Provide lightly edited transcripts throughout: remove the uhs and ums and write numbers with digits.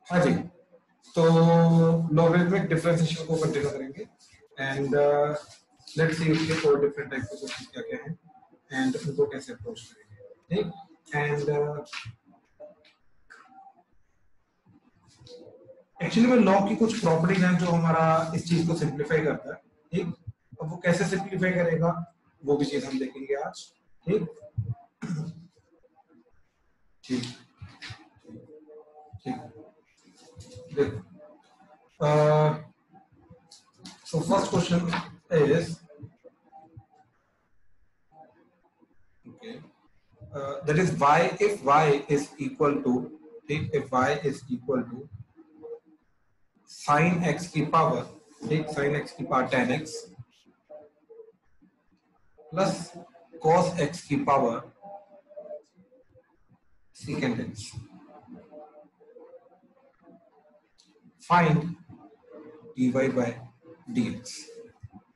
हाँ जी, तो लॉगरिथमिक डिफरेंशिएशन को कंटिन्यू करेंगे एंड लेट्स सी उसके फोर डिफरेंट टाइप के क्वेश्चन क्या क्या हैं एंड उनको कैसे अप्रोच करेंगे, ठीक। एंड एक्चुअली में लॉ की कुछ प्रॉपर्टीज हैं जो हमारा इस चीज को सिंप्लीफाई करता है, ठीक। अब वो कैसे सिंप्लीफाई करेगा वो भी चीज हम देखेंगे आज, ठीक ठीक ठीक। देखो, so first question is okay, that is y if y is equal to, if y is equal to sin x की पावर, ठीक, sin x की power 10x plus cos x की power secant x, find dy by dx,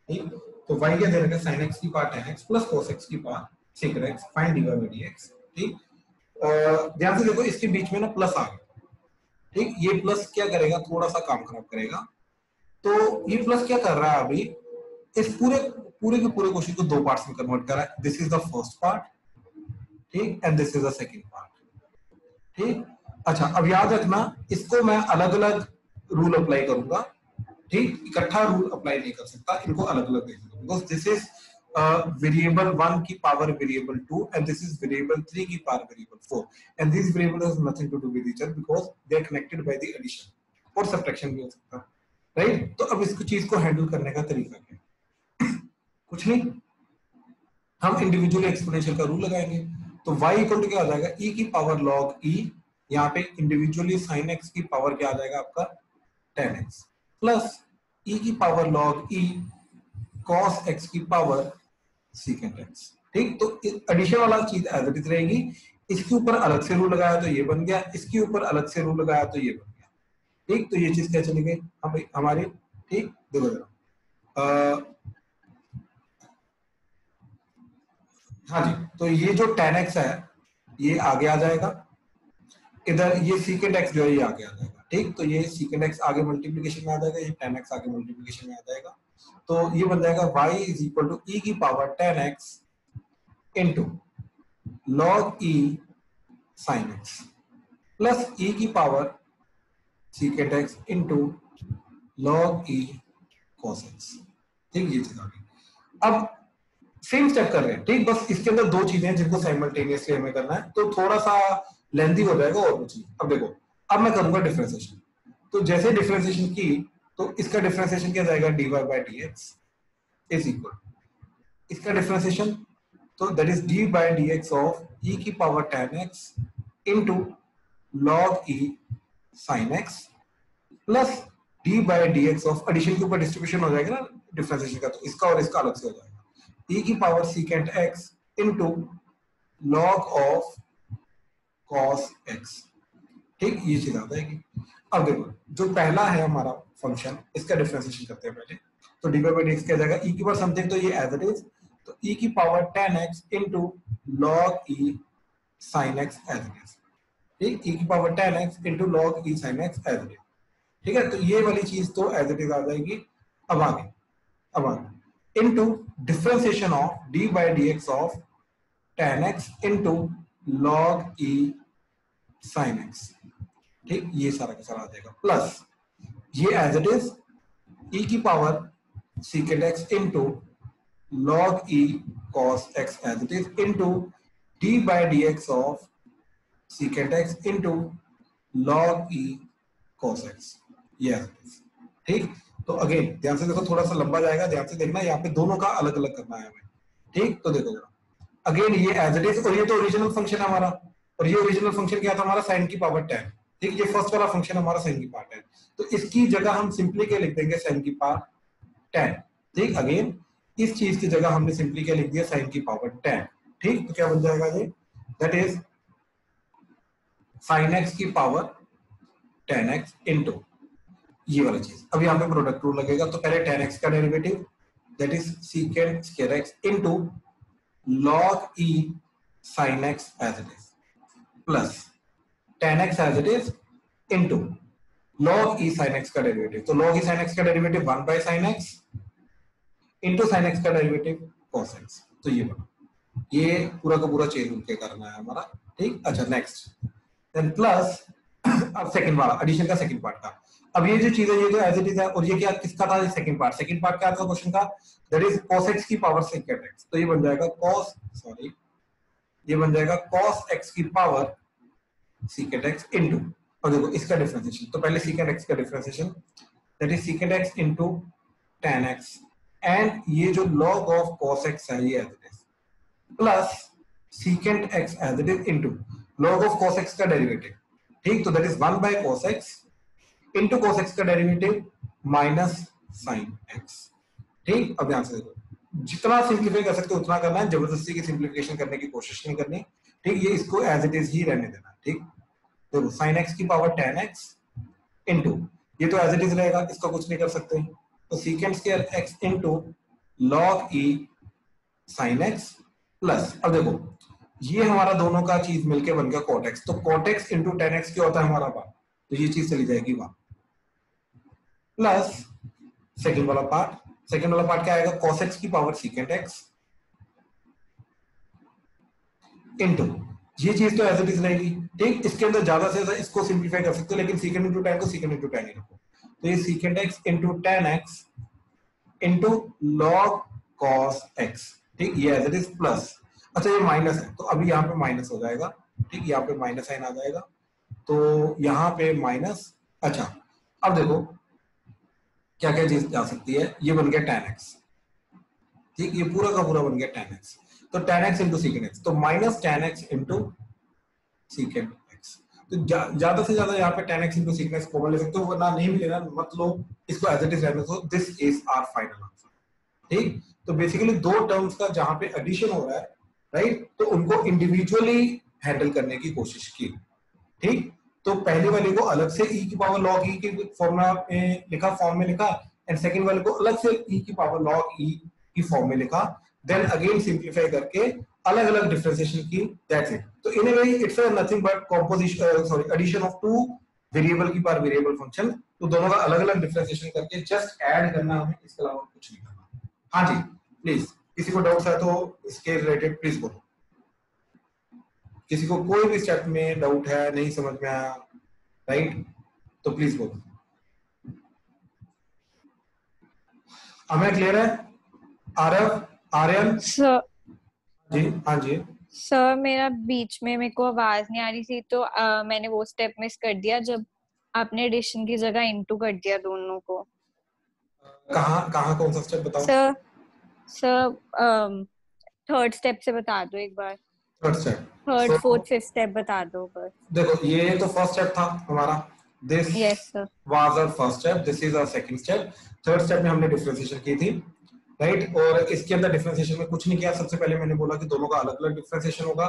ठीक। तो y क्या दे रखा है, sin x की power 10x plus cos x की power secant x, find dy by dx, ठीक। ध्यान से देखो इसके बीच में ना प्लस आ गया, ठीक। ये प्लस क्या करेगा, थोड़ा सा काम खराब करेगा। तो ये प्लस क्या कर रहा है अभी, इस पूरे पूरे के पूरे क्वेश्चन को दो पार्ट्स में कन्वर्ट कर रहा है। This is the first part, ठीक, and this is the second part, ठीक। अच्छा, अब याद रखना इसको मैं अलग अलग रूल अप्लाई करूंगा, ठीक। इकट्ठा रूल अप्लाई नहीं कर सकता, इनको अलग अलग देखूंगा, बिकॉज दिस इज वेरिएबल 1 की power variable 2 and this is variable 3 की power variable 4 and this variable has nothing to do with each other because they are connected by the addition और सब्ट्रैक्शन भी हो सकता है, राइट। तो अब इसको चीज को हैंडल करने का तरीका क्या है, कुछ नहीं, हम इंडिविजुअली एक्सपोनेंशियल का रूल लगाएंगे। तो y इक्वल टू क्या आ जाएगा, e की पावर log e, यहाँ पे इंडिविजुअली sin x की पावर क्या आ जाएगा आपका 10x प्लस e की power log e cos x की पावर secant x, ठीक। तो एडिशन वाला चीज एज इट इज रहेगी, इसके ऊपर अलग से रूल लगाया तो ये बन गया, इसके ऊपर अलग से रूल लगाया तो ये बन गया, ठीक। तो ये चीज क्या चली गई हम हमारी, ठीक। देखो जरा, हाँ जी, तो ये जो 10x है ये आगे आ जाएगा, इधर ये secant x जो है ये आगे आ जाएगा, ठीक। तो ये secant x आगे मल्टीप्लिकेशन में आ जाएगा, ये 10x आगे मल्टीप्लिकेशन में आ जाएगा। तो ये बन जाएगा y is equal to e की power 10x into log e sin x plus e की power secant x into log e cos x, ठीक। ये चीज आ गई। अब सेम स्टेप कर रहे हैं, ठीक। बस इसके अंदर दो चीजें हैं जिनको साइमल्टेनियसली हमें करना है, तो थोड़ा सा लेंथी हो जाएगा और कुछ नहीं। अब देखो, अब मैं करूंगा डिफरेंशिएशन, तो जैसे डिफरेंशिएशन की तो इसका डिफरेंशिएशन क्या जाएगा, dy by dx is equal, इसका डिफरेंशिएशन तो that is d by dx of e की power 10x into log e sin x plus d by dx of addition के ऊपर डिस्ट्रीब्यूशन हो जाएगा ना डिफरेंशिएशन का, तो इसका और इसका अलग से हो जाएगा, e की power secant x into log of cos x, ठीक। ये चीज आ जाएगी। अब देखो जो पहला है हमारा फंक्शन, इसका डिफरेंशिएशन करते हैं पहले, तो dy by dx क्या जाएगा, e की पावर समथिंग, तो ये एज इट इज, तो e की power 10x into log e sin x as it is, ठीक। e की power 10x into log e sin x as it is, ठीक है। तो ये वाली चीज तो एज इट इज आ जाएगी। अब आगे into differentiation of d by dx of tan x into log e sin x, ठीक। ये सारा का सारा आ जाएगा प्लस ये एज इट इज e की power secant x into log e cos x as it is into d by dx of secant x into log e cos x, ये as it is, ठीक। तो again ध्यान से देखो, थोड़ा सा लंबा जाएगा, ध्यान से देखना, यहाँ पे दोनों का अलग अलग करना है हमें, ठीक। तो देखो जरा, अगेन ये एज इट इज, और ये तो ओरिजिनल फंक्शन है हमारा, और ये ओरिजिनल फंक्शन क्या था हमारा, sin की पावर 10, ठीक। ये फर्स्ट वाला फंक्शन हमारा sin की पावर 10, तो इसकी जगह हम सिंपली क्या लिख देंगे, sin की पावर 10, ठीक। अगेन इस चीज की जगह हमने सिंपली क्या लिख दिया, sin की पावर 10, ठीक। तो क्या बन जाएगा ये, दैट इज sin x की पावर 10x इंटू ये वाला चीज। अब यहाँ पे प्रोडक्ट रूल लगेगा, तो पहले 10x का derivative that is secant square x into log e sin x as it is plus 10x as it is into log e sin x का डेरिवेटिव, तो log e sin x का derivative 1 by sin x into sin x का derivative cos x, तो ये बना, ये पूरा का पूरा चेन रूल के करना है हमारा, ठीक। अच्छा नेक्स्ट, देन प्लस अब सेकंड वाला एडिशन का सेकंड पार्ट का, अब ये जो चीज है ये तो एज इट इज है, और ये क्या किसका था, सेकंड पार्ट क्या था क्वेश्चन का, दैट इज cos x की पावर secant x, तो ये बन जाएगा ये बन जाएगा cos x की पावर secant x इनटू, और देखो इसका डिफरेंशिएशन, तो पहले secant x का differentiation that is secant x into tan x, and ये जो log ऑफ cos x है ये as it is, plus secant x as it is into log of cos x का डेरिवेटिव, ठीक, तो that is 1 by cos x into cos x का derivative minus sin x, ठीक। अब ध्यान से देखो, जितना सिंप्लीफाई कर सकते हो उतना करना है, जबरदस्ती की सिंप्लीफिकेशन करने की कोशिश नहीं करनी, ठीक। ये इसको एज इट इज ही रहने देना, ठीक। देखो sin x की पावर tan x इनटू, ये तो एज इट इज रहेगा, इसका कुछ नहीं कर सकते, तो secant square x into log e sin x plus, अब देखो ये हमारा दोनों का चीज मिलके बन गया cot x, तो cot x into tan x क्या होता है हमारा पार्ट, तो ये चीज चली जाएगी वहां, प्लस सेकंड वाला पार्ट क्या आएगा, cos x की पावर secant x इनटू, ये चीज तो एज इट इज रहेगी, ठीक। इसके अंदर ज्यादा से ज्यादा इसको सिंप्लीफाई कर सकते हो, लेकिन secant इनटू tan को secant इनटू tan ही रखो, तो ये secant x into tan x into log cos x, ठीक, ये एज इट इज प्लस, अच्छा ये माइनस है तो अभी यहाँ पे माइनस हो जाएगा, ठीक, यहाँ पे माइनस साइन आ जाएगा, तो यहाँ पे माइनस, अच्छा अब देखो क्या क्या चीज जा सकती है, ये बन गया tan x, ठीक, ये पूरा का पूरा बन गया tan x, तो tan x into secant x, तो minus tan x into secant x, तो ज्यादा से ज्यादा यहाँ पे tan x into secant x common ले सकते हो, वरना नहीं मिलेगा मत लो, इसको एज इट इज रहने दो, this is our final answer, ठीक। तो बेसिकली दो टर्म्स का जहां पे एडिशन हो रहा है, राइट, तो उनको इंडिविजुअली हैंडल करने की कोशिश की, ठीक। तो पहले वाले को अलग से e की पावर log e के फॉर्मूला में लिखा, फॉर्म में लिखा, एंड सेकंड वाले को अलग से e की पावर log e की फॉर्म में लिखा, देन अगेन सिंपलीफाई करके अलग अलग डिफरेंशिएशन की, दैट्स इट। तो in a way it's nothing but composition addition of two variable की पावर वेरिएबल फंक्शन, तो दोनों का अलग अलग डिफरेंशिएशन करके जस्ट ऐड करना हमें, इसके अलावा कुछ नहीं करना। हाँ जी प्लीज, किसी को डाउट्स है तो इसके रिलेटेड प्लीज बोलो, किसी को कोई भी स्टेप में डाउट है, नहीं समझ में आया, राइट, तो प्लीज बोलो। हमें क्लियर है? आरव, आर्यन सर जी, हाँ जी सर, मेरा बीच में मेरे को आवाज नहीं आ रही थी, तो मैंने वो स्टेप मिस कर दिया जब आपने एडिशन की जगह इनटू कर दिया दोनों को। कहाँ कहाँ कौन सा स्टेप बताओ? सर थर्ड स्टेप से बता दो एक बार, third step, third fourth fifth step बता दो बस। देखो ये तो फर्स्ट स्टेप था हमारा, this yes sir was our first step, this is our second step. Third step में हमने डिफरेंशिएशन की थी, राइट, और इसके अंदर डिफरेंशिएशन में कुछ नहीं किया, सबसे पहले मैंने बोला कि दोनों का अलग अलग डिफरेंशिएशन होगा,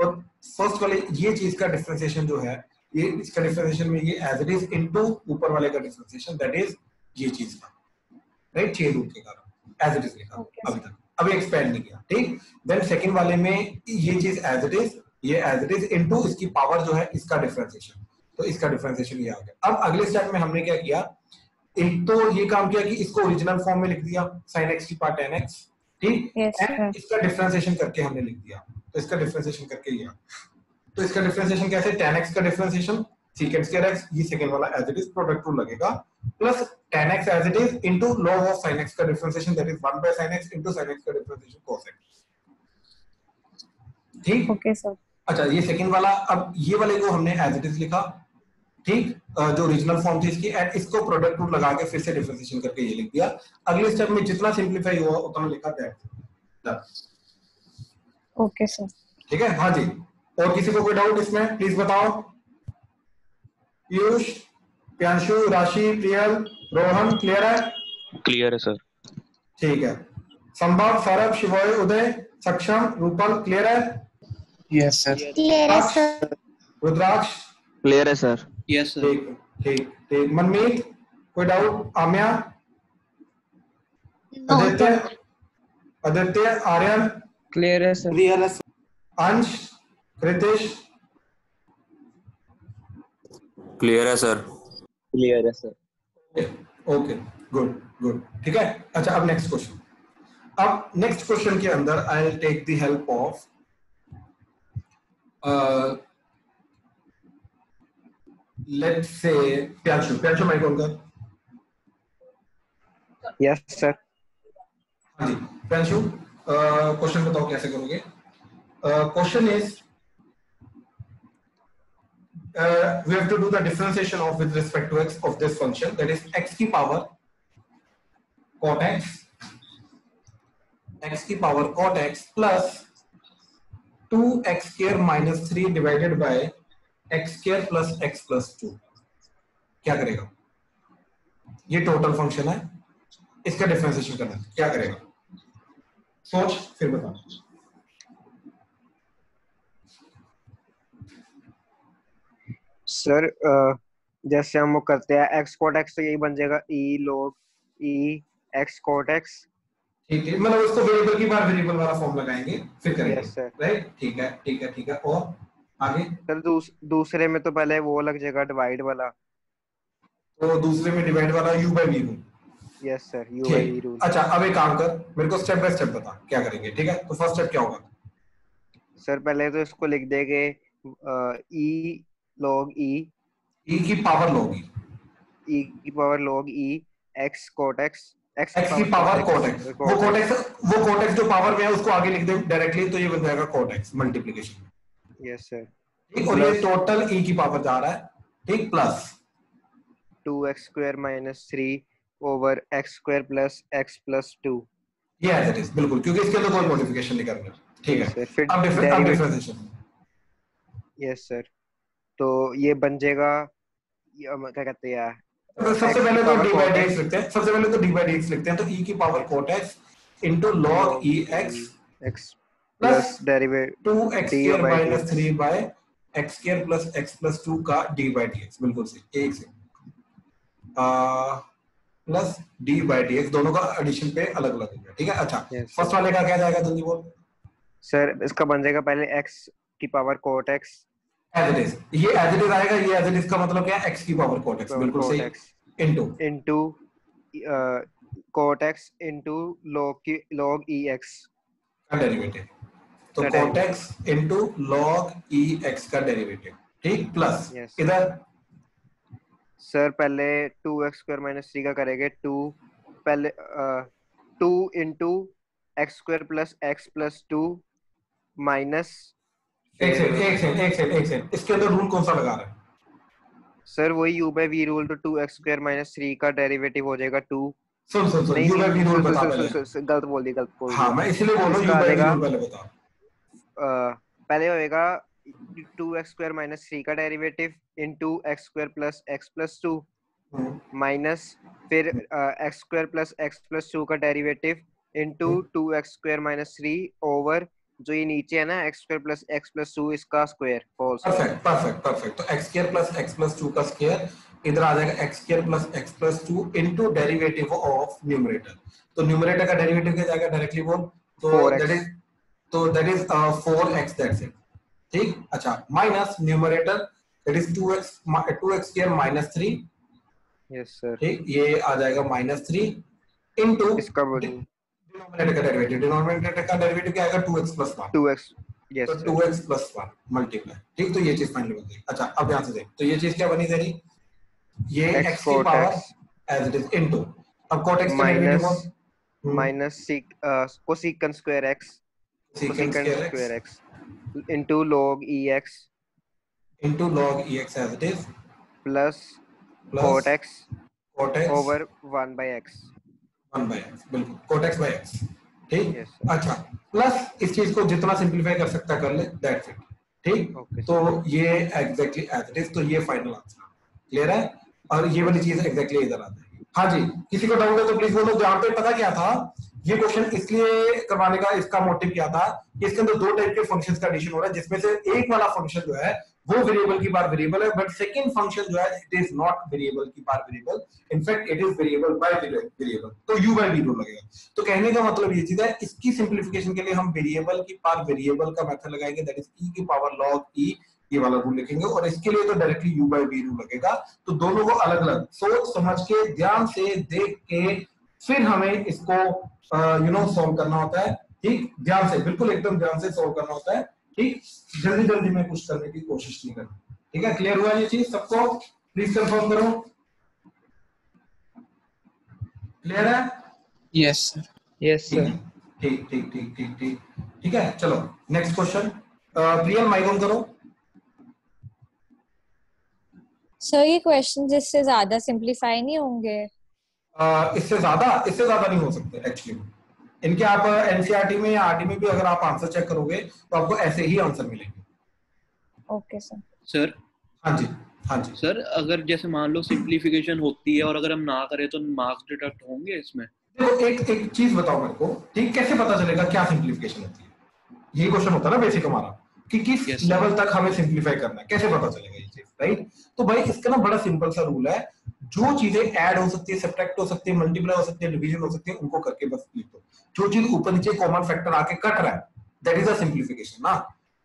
और फर्स्ट वाले ये चीज का डिफरेंशिएशन जो है, ये इसका डिफरेंशिएशन में ये एज इट इज इनटू ऊपर वाले का डिफरेंशिएशन, दैट इज ये चीज का, राइट, चेन रूल के कारण एज इट इज लिखा अभी तक, अभी एक्सपेंड नहीं किया, ठीक। देन सेकंड वाले में ये चीज एज इट इज, ये एज इट इज इनटू इसकी पावर जो है इसका डिफरेंशिएशन, तो इसका डिफरेंशिएशन ये आ गया। अब अगले स्टेप में हमने क्या किया, एक तो ये काम किया कि इसको ओरिजिनल फॉर्म में लिख दिया sin x की पावर tan x, ठीक, एंड इसका डिफरेंशिएशन करके हमने लिख दिया, तो इसका डिफरेंशिएशन करके ये, तो इसका डिफरेंशिएशन कैसे, tan x का डिफरेंशिएशन secant square x, ये सेकंड वाला as it is product rule लगेगा, plus tan x as it is into log of sin x का differentiation, that is 1 by sin x into sin x का differentiation cos x, ठीक। Okay sir. अच्छा ये second वाला, अब ये वाले को हमने एज इट इज लिखा, ठीक, जो ओरिजिनल फॉर्म थी इसकी, एंड इसको प्रोडक्ट रूल लगा के फिर से डिफरेंशिएशन करके ये लिख दिया। अगले स्टेप में जितना सिंपलीफाई हुआ उतना लिखा दैट। ओके सर, ठीक है, हाँ जी। और किसी को कोई डाउट इसमें प्लीज बताओ? पीयूष, प्रियांशु, राशि, प्रियल, रोहन, क्लियर है? क्लियर है सर। ठीक है, संभव, सौरभ, शिवोय, उदय, सक्षम, रूपल, क्लियर है? Yes sir. क्लियर है सर। रुद्राक्ष, क्लियर है सर। Yes sir. ठीक ठीक ठीक। मनमीत, कोई डाउट? आम्या, आदित्य, आदित्य, आर्यन, क्लियर है सर। क्लियर है सर। अंश, कृतिश, क्लियर है सर। क्लियर है सर। ओके गुड गुड, ठीक है। अच्छा अब नेक्स्ट क्वेश्चन। अब नेक्स्ट क्वेश्चन के अंदर आई will take the help of let's say Pyachu. Pyachu mic on कर। Yes, sir. हाँ जी प्याचू, क्वेश्चन बताओ कैसे करोगे। Question is we have to do the differentiation of with respect to x of this function, that is x की power cot x की power cot x plus 2x square minus 3 divided by x square plus x plus 2। क्या करेगा? ये total function है, इसका differentiation करना है, क्या करेगा? सोच फिर बता। सर जैसे हम वो करते हैं x cot x, तो यही बन जाएगा e log e x cot x। ठीक है, मतलब उसको वेरिएबल की बार वेरिएबल वाला फॉर्म लगाएंगे फिर करेंगे। Yes, sir. राइट, ठीक है ठीक है ठीक है। और आगे सर दूसरे में तो पहले वो लग जाएगा डिवाइड वाला। तो दूसरे में डिवाइड वाला u by v rule. Yes sir, u by v rule. अच्छा अब एक काम कर, मेरे को स्टेप बाय स्टेप बता क्या करेंगे, ठीक है। तो फर्स्ट स्टेप क्या होगा? सर पहले तो इसको लिख देंगे e log e की पावर log e की power log e x cot x x की पावर cot x। वो cot x जो पावर में है उसको आगे लिख दे डायरेक्टली, तो ये बन जाएगा cot x multiplication. Yes sir. ठीक, और ये टोटल e की पावर जा रहा है, ठीक, plus 2x square minus 3 over x square plus x plus 2। ये एज इट इज बिल्कुल, क्योंकि इसके अंदर कोई मॉडिफिकेशन नहीं करना। ठीक है, फिर अब डिफरेंशिएशन। यस सर, तो ये बन जाएगा क्या कहते हैं यार, सबसे पहले तो d by dx लिखते हैं, सबसे पहले तो d by dx लिखते हैं। तो e की power cot x into log e x plus derivative 2x square minus 3 by x square plus x plus 2 का d by dx। बिल्कुल सही, एक से प्लस d by dx, दोनों का एडिशन पे अलग अलग हो गया। ठीक है, अच्छा फर्स्ट वाले का क्या जाएगा जल्दी बोल। सर इसका बन जाएगा पहले x की power cot x as it is, ये एज इट इज आएगा। ये एज इट इज का मतलब क्या है? x की पावर cot x, बिल्कुल सही, into cot x into log e x का डेरिवेटिव। तो cot x into log e x का डेरिवेटिव, ठीक, प्लस इधर सर पहले 2x square minus 3 का करेंगे 2 पहले 2 into x square plus x plus 2 minus एक सेकंड इसके अंदर रूल कौन सा लगा रहा है? सर वही u by v रूल। तो 2x square minus 3 का डेरिवेटिव हो जाएगा 2। सुन u by v रूल बता पहले। गलत बोल दी। हाँ मैं इसलिए बोल रहा हूँ, u by v रूल पहले बता। पहले होएगा 2x square minus 3 का derivative into x square plus x plus 2 minus फिर x square plus x plus 2 का derivative into 2x square minus 3 over जो ये नीचे है ना x square plus x plus 2 इसका स्क्वायर। परफेक्ट। तो x square plus x plus 2 का स्क्वायर इधर आ जाएगा x square plus x plus 2 into derivative of numerator. तो न्यूमरेटर का डेरिवेटिव क्या जाएगा डायरेक्टली बोल। तो that is 4x, that's it. ठीक, अच्छा minus numerator that is 2x square minus 3। Yes sir, ठीक, ये आ जाएगा -3 इनटू इसका डिनोमिनेटर का डेरिवेटिव क्या आएगा 2x plus 1। 2x, यस तो 2x plus 1 मल्टीप्लाई। ठीक, तो ये चीज फाइनल बन गई। अच्छा अब ध्यान से देख, तो ये चीज क्या बनी तेरी, ये x की power as it is into, अब cot x का derivative minus cosecant square x into log ex as it is plus cot x over 1 by x। बिल्कुल cot x by x। ठीक, अच्छा प्लस इस चीज को जितना सिंपलीफाई कर सकता कर ले, दैट्स इट। ठीक, तो ये एग्जैक्टली एज इट इज। तो ये फाइनल आंसर क्लियर है, और ये वाली चीज एग्जैक्टली इधर आ जाएगी। हाँ जी, किसी को डाउट है तो प्लीज बोलो। जहां पे पता क्या था, ये क्वेश्चन इसलिए करवाने का इसका मोटिव क्या था कि इसके अंदर दो टाइप के फंक्शंस का एडिशन हो रहा है, जिसमें से एक वाला फंक्शन जो है वो वेरिएबल की बार वेरिएबल है, बट सेकंड फंक्शन जो है इट इज नॉट वेरिएबल की बार variable, in fact it is variable by variable. तो u by v रूल लगेगा। तो कहने का मतलब ये चीज है, इसकी सिंपलीफिकेशन के लिए हम वेरिएबल की बार वेरिएबल का मेथड लगाएंगे, दैट इज e की पावर log e ये वाला रूल लिखेंगे, और इसके लिए तो directly u by v rule लगेगा। तो दोनों को अलग अलग सोच समझ के ध्यान से देख के फिर हमें इसको सॉल्व करना होता है। ठीक, ध्यान से, बिल्कुल एकदम ध्यान से सॉल्व करना होता है। ठीक, जल्दी जल्दी में कुछ करने की कोशिश नहीं करनी। ठीक है, क्लियर हुआ ये चीज सबको? प्लीज कंफर्म करो। क्लियर है? Yes sir. Yes sir. ठीक ठीक ठीक ठीक ठीक ठीक है, चलो next question. Priyal mike on करो। सर ये क्वेश्चन इससे ज्यादा सिंपलीफाई नहीं होंगे? इससे ज्यादा नहीं हो सकते एक्चुअली। इनके आप एनसीईआरटी में या आरटी में भी अगर आप आंसर चेक करोगे तो आपको ऐसे ही आंसर मिलेंगे। Okay sir. सर हाँ जी, हाँ जी सर, अगर जैसे मान लो सिंपलीफिकेशन होती है और अगर हम ना करें तो मार्क्स डिडक्ट होंगे इसमें? देखो एक चीज बताओ मेरे को, ठीक, कैसे पता चलेगा क्या सिंपलीफिकेशन होती है? यही क्वेश्चन होता है ना बेसिक हमारा, कि किस Yes, लेवल तक हमें सिंपलीफाई करना है, कैसे पता चलेगा ये चीज, राइट? तो भाई इसका ना बड़ा सिंपल सा रूल है, जो चीजें ऐड हो सकती है, सब्ट्रैक्ट हो सकती है, मल्टीप्लाई हो सकती है, डिवीजन हो सकती है, उनको करके बस लिख दो। जो चीज ऊपर नीचे कॉमन फैक्टर आके कट रहा है, दैट इज अ सिंपलीफिकेशन ना।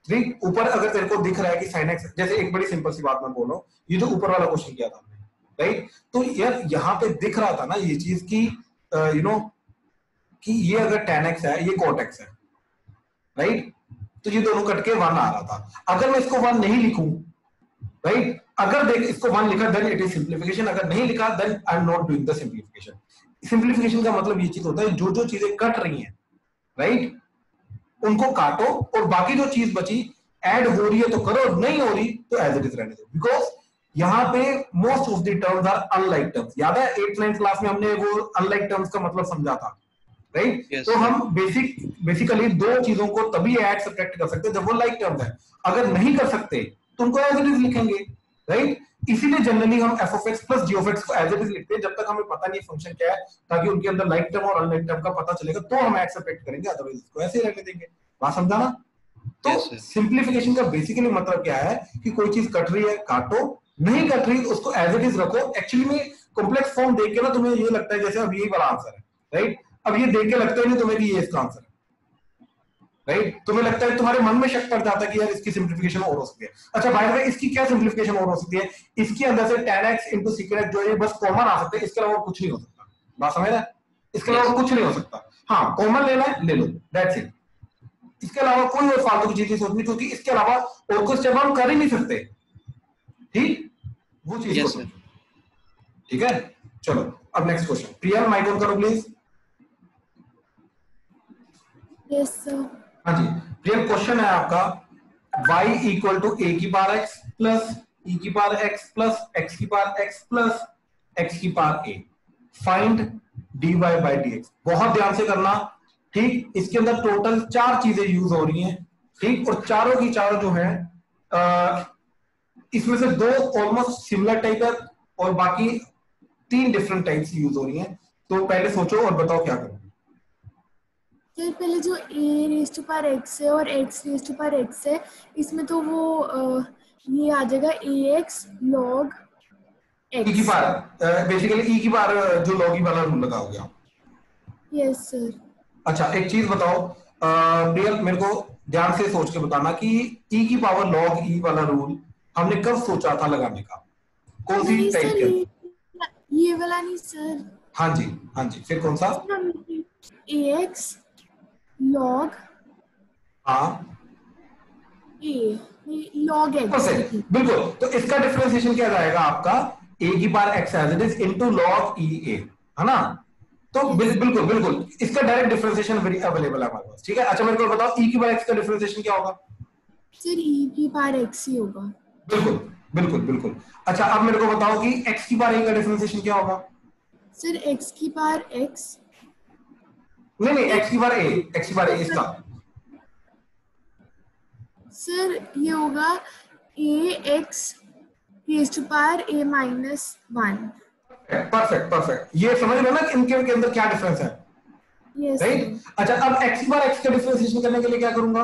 ठीक, ऊपर अगर तेरे को दिख रहा है कि sin x, जैसे एक बड़ी सिंपल सी बात मैं बोल रहा हूँ, ये जो ऊपर वाला क्वेश्चन किया था हमने, राइट? तो यार यहाँ पे दिख रहा था ना ये चीज की कि ये अगर tan x है, ये cot x है, राइट? तो ये दोनों कट के 1 आ रहा था। अगर मैं इसको 1 नहीं लिखूं, राइट, अगर देख इसको 1 लिखा देन इट इज सिंपलीफिकेशन, अगर नहीं लिखा then I am not doing the simplification. Simplification का मतलब ये चीज होता है, जो जो चीजें कट रही हैं, राइट, उनको काटो और बाकी जो चीज बची ऐड हो रही है तो करो, नहीं हो रही तो एज इट इज रहने दो। बिकॉज यहाँ पे most of the terms are unlike terms. याद है 8th 9th क्लास में हमने वो अनलाइक टर्म्स का मतलब समझा था, राइट? Yes, तो हम बेसिकली दो चीजों को तभी ऐड सब्ट्रैक्ट कर सकते हैं जब वो लाइक टर्म्स है। अगर नहीं कर सकते तो उनको एज इट इज लिखेंगे, राइट? इसीलिए जनरली हम f of x plus g of x को एज इट इज लिखते हैं जब तक हमें पता नहीं फंक्शन क्या है, ताकि उनके अंदर लाइक टर्म और अनलाइक टर्म का पता चलेगा तो हम ऐड सब्ट्रैक्ट करेंगे, अदरवाइज इसको ऐसे ही रहने देंगे। बात समझा ना? तो Yes, sir. सिंपलीफिकेशन का बेसिकली मतलब क्या है कि कोई चीज कट रही है काटो, नहीं कट रही तो उसको एज इट इज रखो। एक्चुअली में कॉम्प्लेक्स फॉर्म देख के ना तुम्हें ये लगता है जैसे अब यही वाला आंसर है, राइट? अब ये देख के लगता ही नहीं तुम्हें कि ये इसका आंसर है, राइट? तुम्हें लगता है, तुम्हारे मन में शक पड़ जाता है कि यार इसकी सिंपलीफिकेशन और हो सकती है। अच्छा बाय द वे, इसकी क्या सिंपलीफिकेशन और हो सकती है? इसके अंदर से tan x into secant x जो है बस कॉमन आ सकते हैं, इसके अलावा कुछ नहीं हो सकता। बात समझ रहे हैं? इसके अलावा कुछ नहीं हो सकता। हाँ, कॉमन लेना है ले लो, दैट्स इट। इसके अलावा कोई और फालतू की चीज नहीं सोचनी, क्योंकि इसके अलावा और कुछ स्टेप हम कर ही नहीं सकते। ठीक, वो चीज Yes, को sir. ठीक है, चलो अब next question. Priya mike on करो प्लीज। Yes sir. हाँ जी, प्रिया क्वेश्चन है आपका y इक्वल टू a की पावर x प्लस e की पावर x प्लस x की पावर x प्लस x की power a। Find dy by dx। बहुत ध्यान से करना, ठीक? इसके अंदर टोटल 4 चीजें यूज हो रही हैं, ठीक? और चारों की चारों जो है इसमें से 2 ऑलमोस्ट सिमिलर टाइप है और बाकी 3 डिफरेंट टाइप्स यूज हो रही हैं। तो पहले सोचो और बताओ क्या करोगे। सर पहले जो a raise to power x है और x raise to power x है, इसमें तो वो ये आ जाएगा ax log e की x। पावर बेसिकली e की पावर जो लॉग वाला रूल लगा हो गया। Yes sir. अच्छा एक चीज बताओ प्रियल, मेरे को ध्यान से सोच के बताना कि e की पावर log e वाला रूल हमने कब सोचा था लगाने का, कौन सी नहीं टाइप सर, के? ये वाला नहीं सर। हाँ जी, हाँ जी, फिर कौन सा? ax log हाँ log x। बिल्कुल। तो इसका डिफरेंशिएशन क्या जाएगा आपका? a की power x as it is into log e a, है ना? तो बिल्कुल बिल्कुल इसका डायरेक्ट डिफरेंशिएशन अवेलेबल है हमारे पास, ठीक है? अच्छा मेरे को बताओ e की पावर x का डिफरेंशिएशन क्या होगा? सर e की पावर x ही होगा। बिल्कुल बिल्कुल बिल्कुल। अच्छा अब मेरे को बताओ कि x की पावर a का डिफरेंशिएशन क्या होगा? सर x की पावर x। नहीं x की पावर a, x की पावर a इसका सर ये होगा ax raise to power a minus 1। Perfect perfect. ये समझ लो ना कि इनके के अंदर क्या डिफरेंस है, यस राइट? अच्छा अब x की पावर x का डिफरेंशिएशन करने के लिए क्या करूंगा?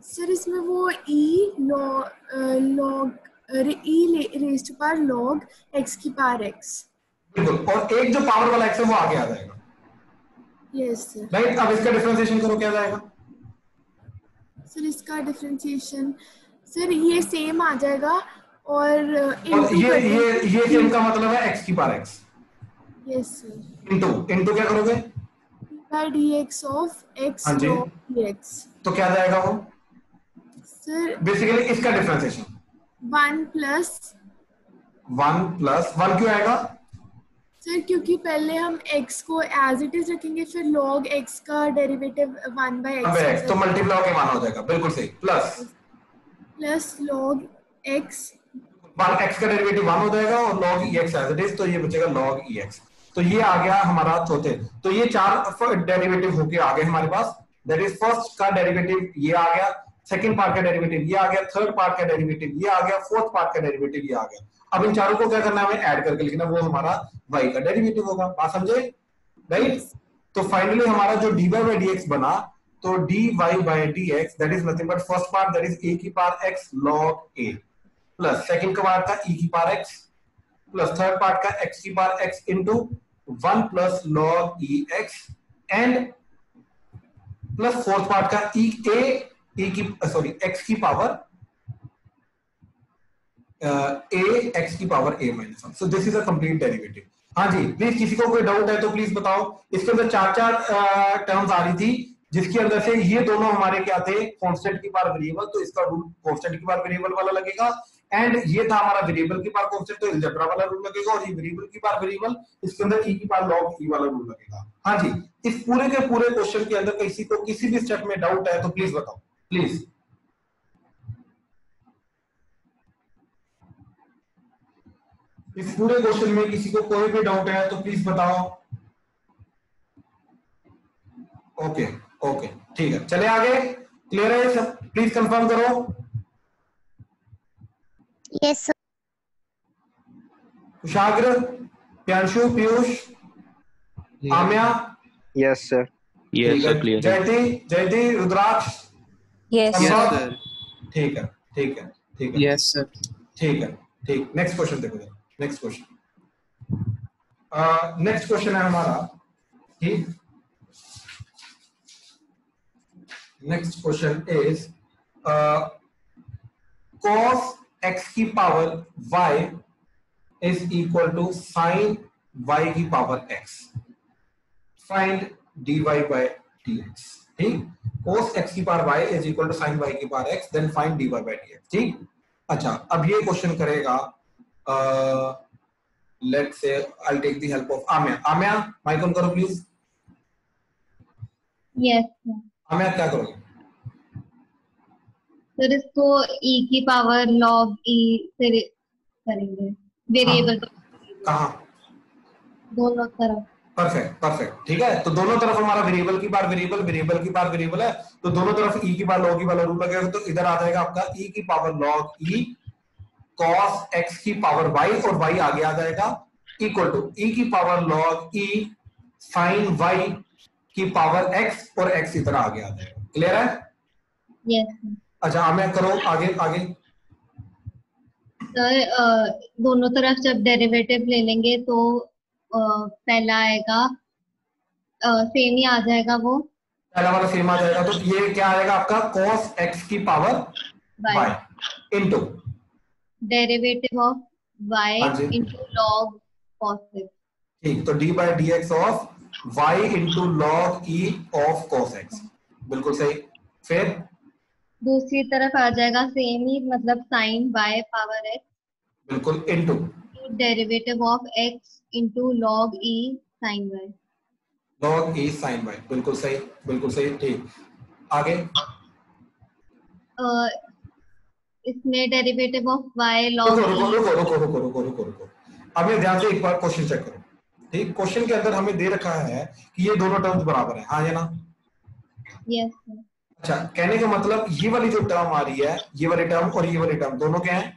सर इसमें वो e log e raise to power log x की पावर x। बिल्कुल, और एक जो पावर वाला x है वो आगे आ जाएगा, यस सर। राइट? अब इसका डिफरेंशिएशन करो क्या जाएगा? सर इसका डिफरेंशिएशन सर ये सेम आ जाएगा और और इनटू कर ये सेम का मतलब है x की power x yes sir into क्या करोगे? बाय dx ऑफ x हाँ जी, log dx तो क्या जाएगा वो? सर बेसिकली इसका डिफरेंशिएशन 1 प्लस 1 क्यों आएगा? सर क्योंकि पहले हम x को एज इट इज रखेंगे फिर log x का डेरिवेटिव 1 बाय अबे x तो मल्टीप्लाई होके 1 हो जाएगा, बिल्कुल सही, प्लस log x 1x का डेरिवेटिव 1 हो जाएगा और log ex as it is, तो ये बचेगा log ex। तो ये आ गया हमारा चौथे। तो ये 4 डेरिवेटिव होके आ गए हमारे पास। दैट इज फर्स्ट का डेरिवेटिव ये आ गया, सेकंड पार्ट का डेरिवेटिव ये आ गया, थर्ड पार्ट का डेरिवेटिव ये आ गया, फोर्थ पार्ट का डेरिवेटिव ये आ गया। अब इन चारों को क्या करना है, हमें ऐड करके लिखना, वो हमारा y का डेरिवेटिव होगा। बात समझे? राइट। तो फाइनली हमारा जो dy by dx बना, तो dy by dx that is nothing but first part that is a की power x log a plus second का पार्ट का e की power x plus third part का x की power x into 1 plus log ex and plus fourth part का x की power x की power a minus 1। So this is a complete derivative. हाँ जी, please किसी को कोई डाउट है तो प्लीज बताओ। इसके अंदर 4 टर्म्स आ रही थी, जिसके अंदर से ये दोनों हमारे क्या थे, कांस्टेंट की पावर वेरिएबल, तो इसका रूल कांस्टेंट की पावर वेरिएबल वाला लगेगा। एंड ये था हमारा वेरिएबल की पावर कांस्टेंट, तो अलजेब्रा वाला रूल लगेगा। और ये वेरिएबल की पावर वेरिएबल, इसके अंदर e की पावर log e वाला रूल लगेगा। हाँ जी, इस पूरे के पूरे क्वेश्चन के अंदर किसी को किसी भी स्टेप में डाउट है तो प्लीज बताओ, प्लीज। इस पूरे क्वेश्चन में किसी को कोई भी डाउट है तो प्लीज बताओ। ओके ओके ठीक है, चले आगे। क्लियर है सब? प्लीज कंफर्म करो। Yes sir. Kushagra, Pyanshu, Piyush, Aamya, yes sir. Yes sir, clear है। जयती, रुद्राक्ष, यस संभव? सर। ठीक है ठीक है ठीक है यस सर। ठीक है ठीक। नेक्स्ट क्वेश्चन देखो, नेक्स्ट क्वेश्चन, नेक्स्ट क्वेश्चन है हमारा, ठीक। Next question is cos x की power y is equal to sin y की power x। Find dy by dx। ठीक, cos x की power y is equal to sin y की power x, then find dy by dx। ठीक, अच्छा अब ये question करेगा, let's say I take the help of Aamya. Aamya mic on करो please. Yes sir. Aamya क्या करोगे? सर इसको e की पावर log e से करेंगे, वेरिएबल कहाँ? दोनों तरफ। परफेक्ट परफेक्ट, ठीक है। तो दोनों तरफ हमारा वेरिएबल की बार वेरिएबल, वेरिएबल की बार वेरिएबल है, तो दोनों तरफ e की बार log e वाला रूल लगेगा। तो इधर आ जाएगा आपका e की power log e cos x की पावर y, और y आगे आ जाएगा इक्वल टू e की power log e sin y की पावर x, और x इधर आगे आ जाएगा। क्लियर है? यस अच्छा हमें करो आगे आगे। सर दोनों तरफ जब डेरिवेटिव ले लेंगे तो पहला आएगा सेम ही आ जाएगा, वो पहला वाला सेम आ जाएगा। तो ये क्या आएगा आपका cos x की power y into derivative of y हाँ जी। Into log cos x। ठीक, तो d by dx of y into log e of cos x, बिल्कुल सही। फिर दूसरी तरफ आ जाएगा सेम ही, मतलब sin y पावर x बिल्कुल into derivative of x into log e sin y। log e sin y, बिल्कुल सही बिल्कुल सही। ठीक, आगे। इसमें डेरिवेटिव ऑफ y रुको log रुको e। रुको रुको रुको रुको रुको रुको अब ये ध्यान से एक बार क्वेश्चन चेक करो। ठीक, क्वेश्चन के अंदर हमें दे रखा है कि ये दोनों टर्म्स बराबर है, हाँ या ना? यस अच्छा, कहने का मतलब ये वाली जो टर्म आ रही है, ये वाली टर्म और ये वाली टर्म दोनों क्या है?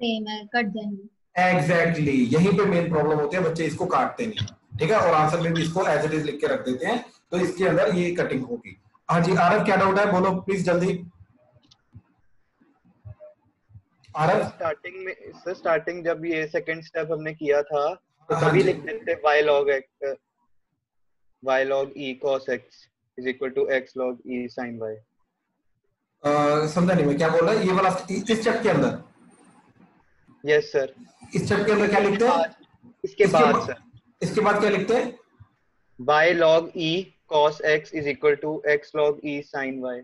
सेम है, कट जाएंगे। एग्जैक्टली यहीं पे मेन प्रॉब्लम होती है, बच्चे इसको काटते नहीं, ठीक है, और आंसर में भी इसको एज इट इज लिख के रख देते हैं, तो इसके अंदर ये कटिंग होगी। हाँ जी आरव, क्या डाउट है बोलो प्लीज जल्दी। आरव, स्टार्टिंग में सर, स्टार्टिंग जब ये सेकंड स्टेप हमने किया था तो हाँ तभी जी। लिख देते y log e cos x is equal to x log e sin y। समझा नहीं मैं क्या बोल रहा है। ये वाला इस स्टेप के अंदर, यस सर, इस स्टेप के अंदर क्या लिखते हैं? इसके बाद सर, इसके बाद क्या लिखते हैं? y log e cos x is equal to x log e sin y।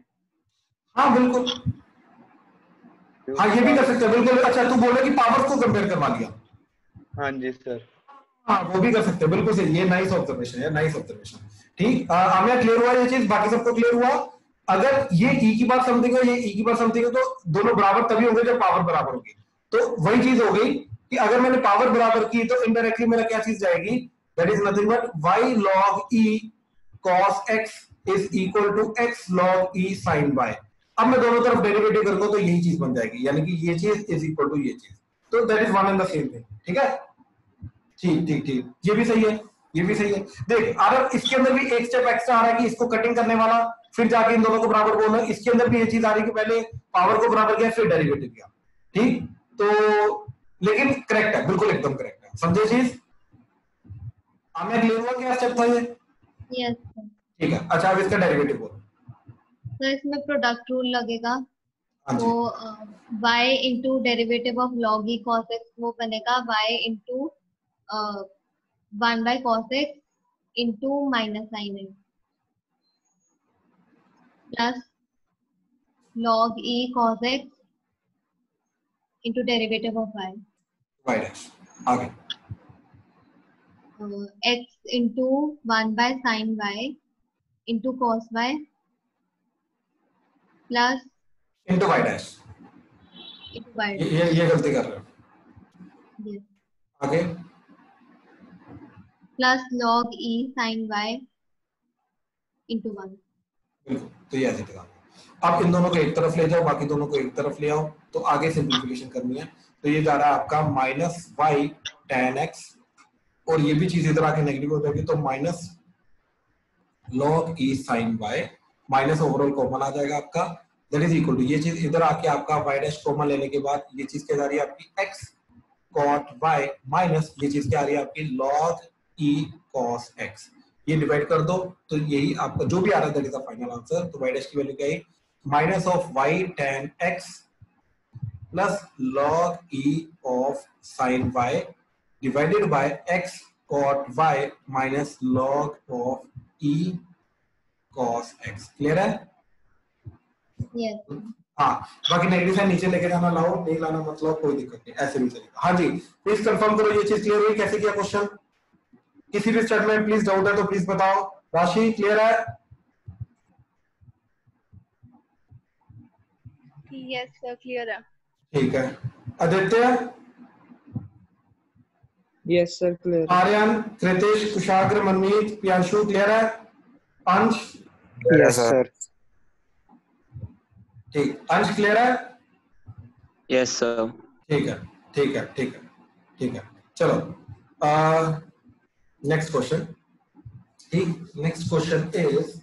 हाँ बिल्कुल, हाँ ये भी कर सकते हैं बिल्कुल। अच्छा तू बोल रहा है कि पावर्स को कंपेयर करवा दिया। हाँ जी सर, हाँ वो भी कर सकते हैं, बिल्कुल सही। ये नाइस ऑब्जर्वेशन है, नाइस ऑब्जर्वेशन। ठीक, आमिया क्लियर हुआ ये चीज? बाकी सबको क्लियर हुआ? अगर ये e की बात समथिंग है, ये e की बात समथिंग है, तो दोनों बराबर तभी होंगे जब पावर बराबर होगी। तो वही चीज हो गई कि अगर मैंने पावर बराबर की तो इनडायरेक्टली मेरा क्या चीज जाएगी? That is nothing but y log e cos x is equal to x log e sin y। अब मैं दोनों तरफ डेरिवेटिव करूंगा तो यही चीज बन जाएगी, यानी कि ये चीज इज इक्वल टू ये चीज। तो that is one and the same thing. ठीक है, ठीक ठीक ठीक, ये भी सही है, ये भी सही है। देख अगर इसके अंदर भी एक स्टेप एक्स्ट्रा आ रहा है कि इसको कटिंग करने वाला, फिर जाके इन दोनों को बराबर बोलना। इसके अंदर भी ये चीज आ रही है कि पहले पावर को बराबर किया फिर डेरिवेटिव किया। ठीक, तो लेकिन करेक्ट है, बिल्कुल एकदम करेक्ट है। समझे चीज? हमें क्लियर हुआ क्या स्टेप था ये? यस। ठीक है, अच्छा अब इसका डेरिवेटिव बोलो। तो इसमें प्रोडक्ट रूल लगेगा, हाँ जी, तो y into derivative of log e cos x वो बनेगा y into 1 by cos x into minus sine x plus log e cos x into derivative of y y dash आगे x into 1 by sine y into cos y plus into y dash. Into y ये गलती कर रहे हो। yes आगे plus log e sin y into 1। बिल्कुल, तो ये ऐसे दिखा। अब इन दोनों को एक तरफ ले जाओ, बाकी दोनों को एक तरफ ले आओ, तो आगे सिंप्लीफिकेशन करनी है। तो ये जा रहा है आपका माइनस वाई टेन एक्स, और ये भी चीज इधर आके नेगेटिव हो जाएगी, तो minus log e sine y, minus overall common आ जाएगा आपका, दैट इज इक्वल टू ये चीज इधर आके आपका वाई डैश कॉमन लेने के बाद ये चीज क्या जा रही है आपकी एक्स कॉट वाई, माइनस ये चीज क्या आ रही है आपकी लॉग ई कॉस एक्स। ये डिवाइड कर दो तो यही आपका जो भी आ रहा है that is the final answer. तो वाई डैश की वैल्यू क्या है? Minus of y ten x plus log e of sine y divided by x cot y minus log of e cos x. Clear है? Yes हाँ, बाकी negative sign नीचे लेके जाना, लाओ नहीं लाना मतलब कोई दिक्कत नहीं, ऐसे भी चलेगा। हाँ जी, प्लीज कंफर्म करो ये चीज क्लियर हुई कैसे किया क्वेश्चन। किसी भी स्टेप में प्लीज डाउट है तो प्लीज बताओ। राशि क्लियर है? यस सर क्लियर है। ठीक है, Aditya, yes sir clear. Aryan, Kritesh, Kushagra, Manmeet, Priyanshu clear है? अंश? Yes sir. ठीक, अंश क्लियर है? Yes sir. ठीक है ठीक है ठीक है ठीक है, चलो नेक्स्ट क्वेश्चन। ठीक, नेक्स्ट क्वेश्चन इज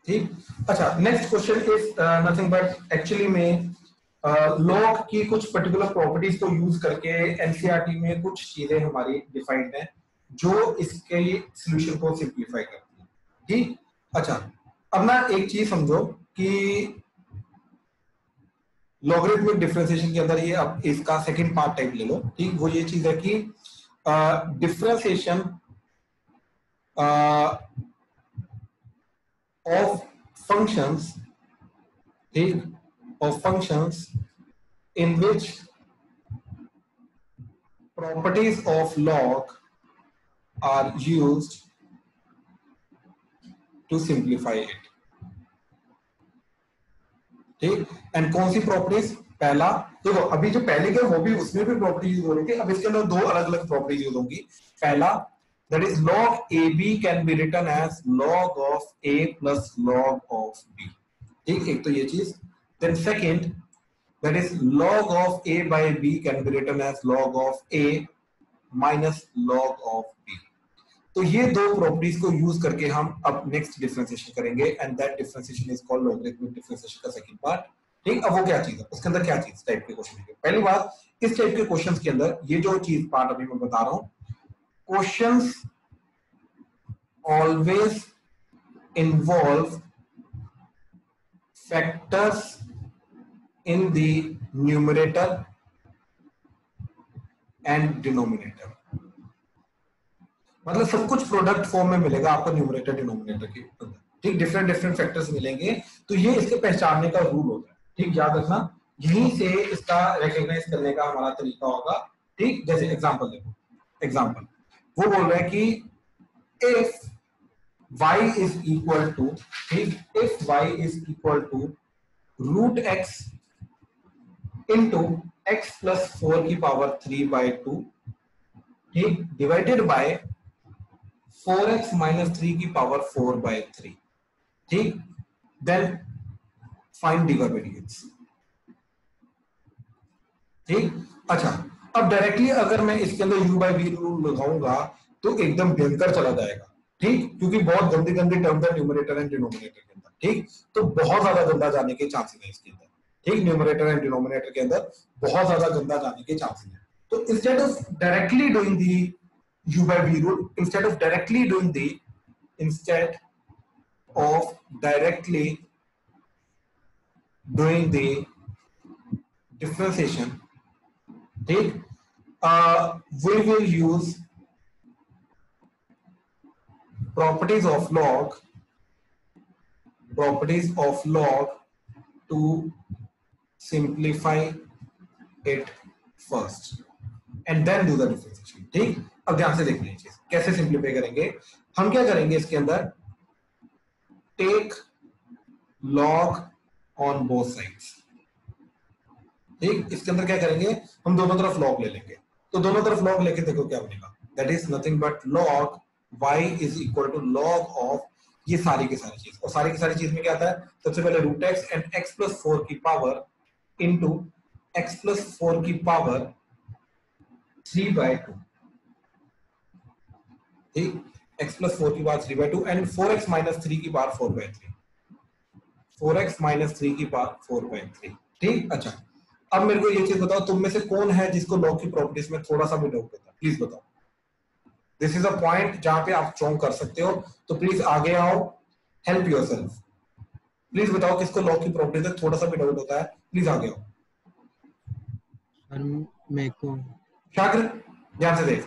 ठीक, अच्छा next question is nothing but actually में लॉग की कुछ पर्टिकुलर प्रॉपर्टीज को यूज करके एनसीईआरटी में कुछ चीजें हमारी डिफाइंड है जो इसके सॉल्यूशन को सिंपलीफाई करती है। ठीक, अच्छा अब ना एक चीज समझो कि लॉगरिथमिक डिफरेंशिएशन के अंदर ये अब इसका सेकंड पार्ट टाइप ले लो। ठीक, वो ये चीज है कि डिफरेंशिएशन of functions, ठीक, of functions in which properties of log are used to simplify it। ठीक, एंड कौन सी प्रॉपर्टीज? पहला देखो, अभी जो पहले के वो भी उसमें भी प्रॉपर्टी यूज हो रही थी, अब इसके अंदर दो अलग अलग प्रॉपर्टीज यूज होंगी। पहला that is log AB can be written as log of A plus log of B। ठीक, एक तो ये चीज। then second that is log of A by B can be written as log of A minus log of B। तो ये दो properties को use करके हम अब नेक्स्ट डिफरेंशिएशन करेंगे and that differentiation is called logarithmic differentiation का second part. ठीक, अब वो क्या चीज है, उसके अंदर क्या चीज टाइप के क्वेश्चन है? पहली बात, इस टाइप के क्वेश्चंस के अंदर ये जो चीज पार्ट अभी मैं बता रहा हूं, questions always involve factors in the numerator and denominator. मतलब सब कुछ प्रोडक्ट फॉर्म में मिलेगा आपको न्यूमरेटर डिनोमिनेटर के अंदर, ठीक, डिफरेंट डिफरेंट फैक्टर्स मिलेंगे, तो ये इसके पहचानने का रूल होता है, ठीक, याद रखना, यहीं से इसका रिकॉग्नाइज करने का हमारा तरीका होगा, ठीक। जैसे एग्जांपल देखो, एग्जांपल वो बोल रहा है कि if y is equal to, ठीक, if y is equal to root x into x plus 4 की पावर 3 by 2, ठीक, डिवाइडेड बाय 4x minus 3 की पावर 4 by 3, ठीक, then find dy by dx, ठीक। अच्छा, अब डायरेक्टली अगर मैं इसके अंदर u by v रूल लगाऊंगा तो एकदम भयंकर चला जाएगा, ठीक, क्योंकि बहुत गंदी गंदी टर्म है न्यूमरेटर एंड डिनोमिनेटर के अंदर, ठीक, तो बहुत ज्यादा गंदा जाने के चांसेस है इसके अंदर, ठीक, न्यूमरेटर एंड डिनोमिनेटर के अंदर बहुत ज्यादा गंदा जाने के चांसेस हैं। तो instead of directly doing the u by v rule, instead of directly doing the differentiation, ठीक, we will use properties of log to simplify it first and then do the differentiation, ठीक। अब ध्यान से देखना ये चीज कैसे सिंप्लीफाई करेंगे। हम क्या करेंगे इसके अंदर, take log on both sides, ठीक, इसके अंदर क्या करेंगे, हम दोनों तरफ लॉग ले लेंगे, तो दोनों तरफ लॉग लेके देखो क्या बनेगा, that is nothing but log y is equal to log of ये सारी की सारी चीज, और सारी की सारी चीज में क्या आता है, सबसे पहले root x and x plus 4 की पावर इंटू x प्लस 4 की पावर 3 by 2, ठीक, x प्लस 4 की power 3 by 2 and 4x minus 3 की पावर 4 by 3, 4x माइनस 3 की पावर 4 by 3, ठीक। अच्छा, अब मेरे को ये चीज बताओ, तुम में से कौन है जिसको लॉग की प्रॉपर्टीज में थोड़ा सा भी डाउट होता है, प्लीज बताओ। दिस इज अ पॉइंट जहां पे आप चौंक कर सकते हो, तो प्लीज आगे आओ, हेल्प योरसेल्फ, प्लीज बताओ किसको लॉग की प्रॉपर्टीज में थोड़ा सा भी डाउट होता है, प्लीज आगे आओ। मेरे को शाकिर ध्यान से देख,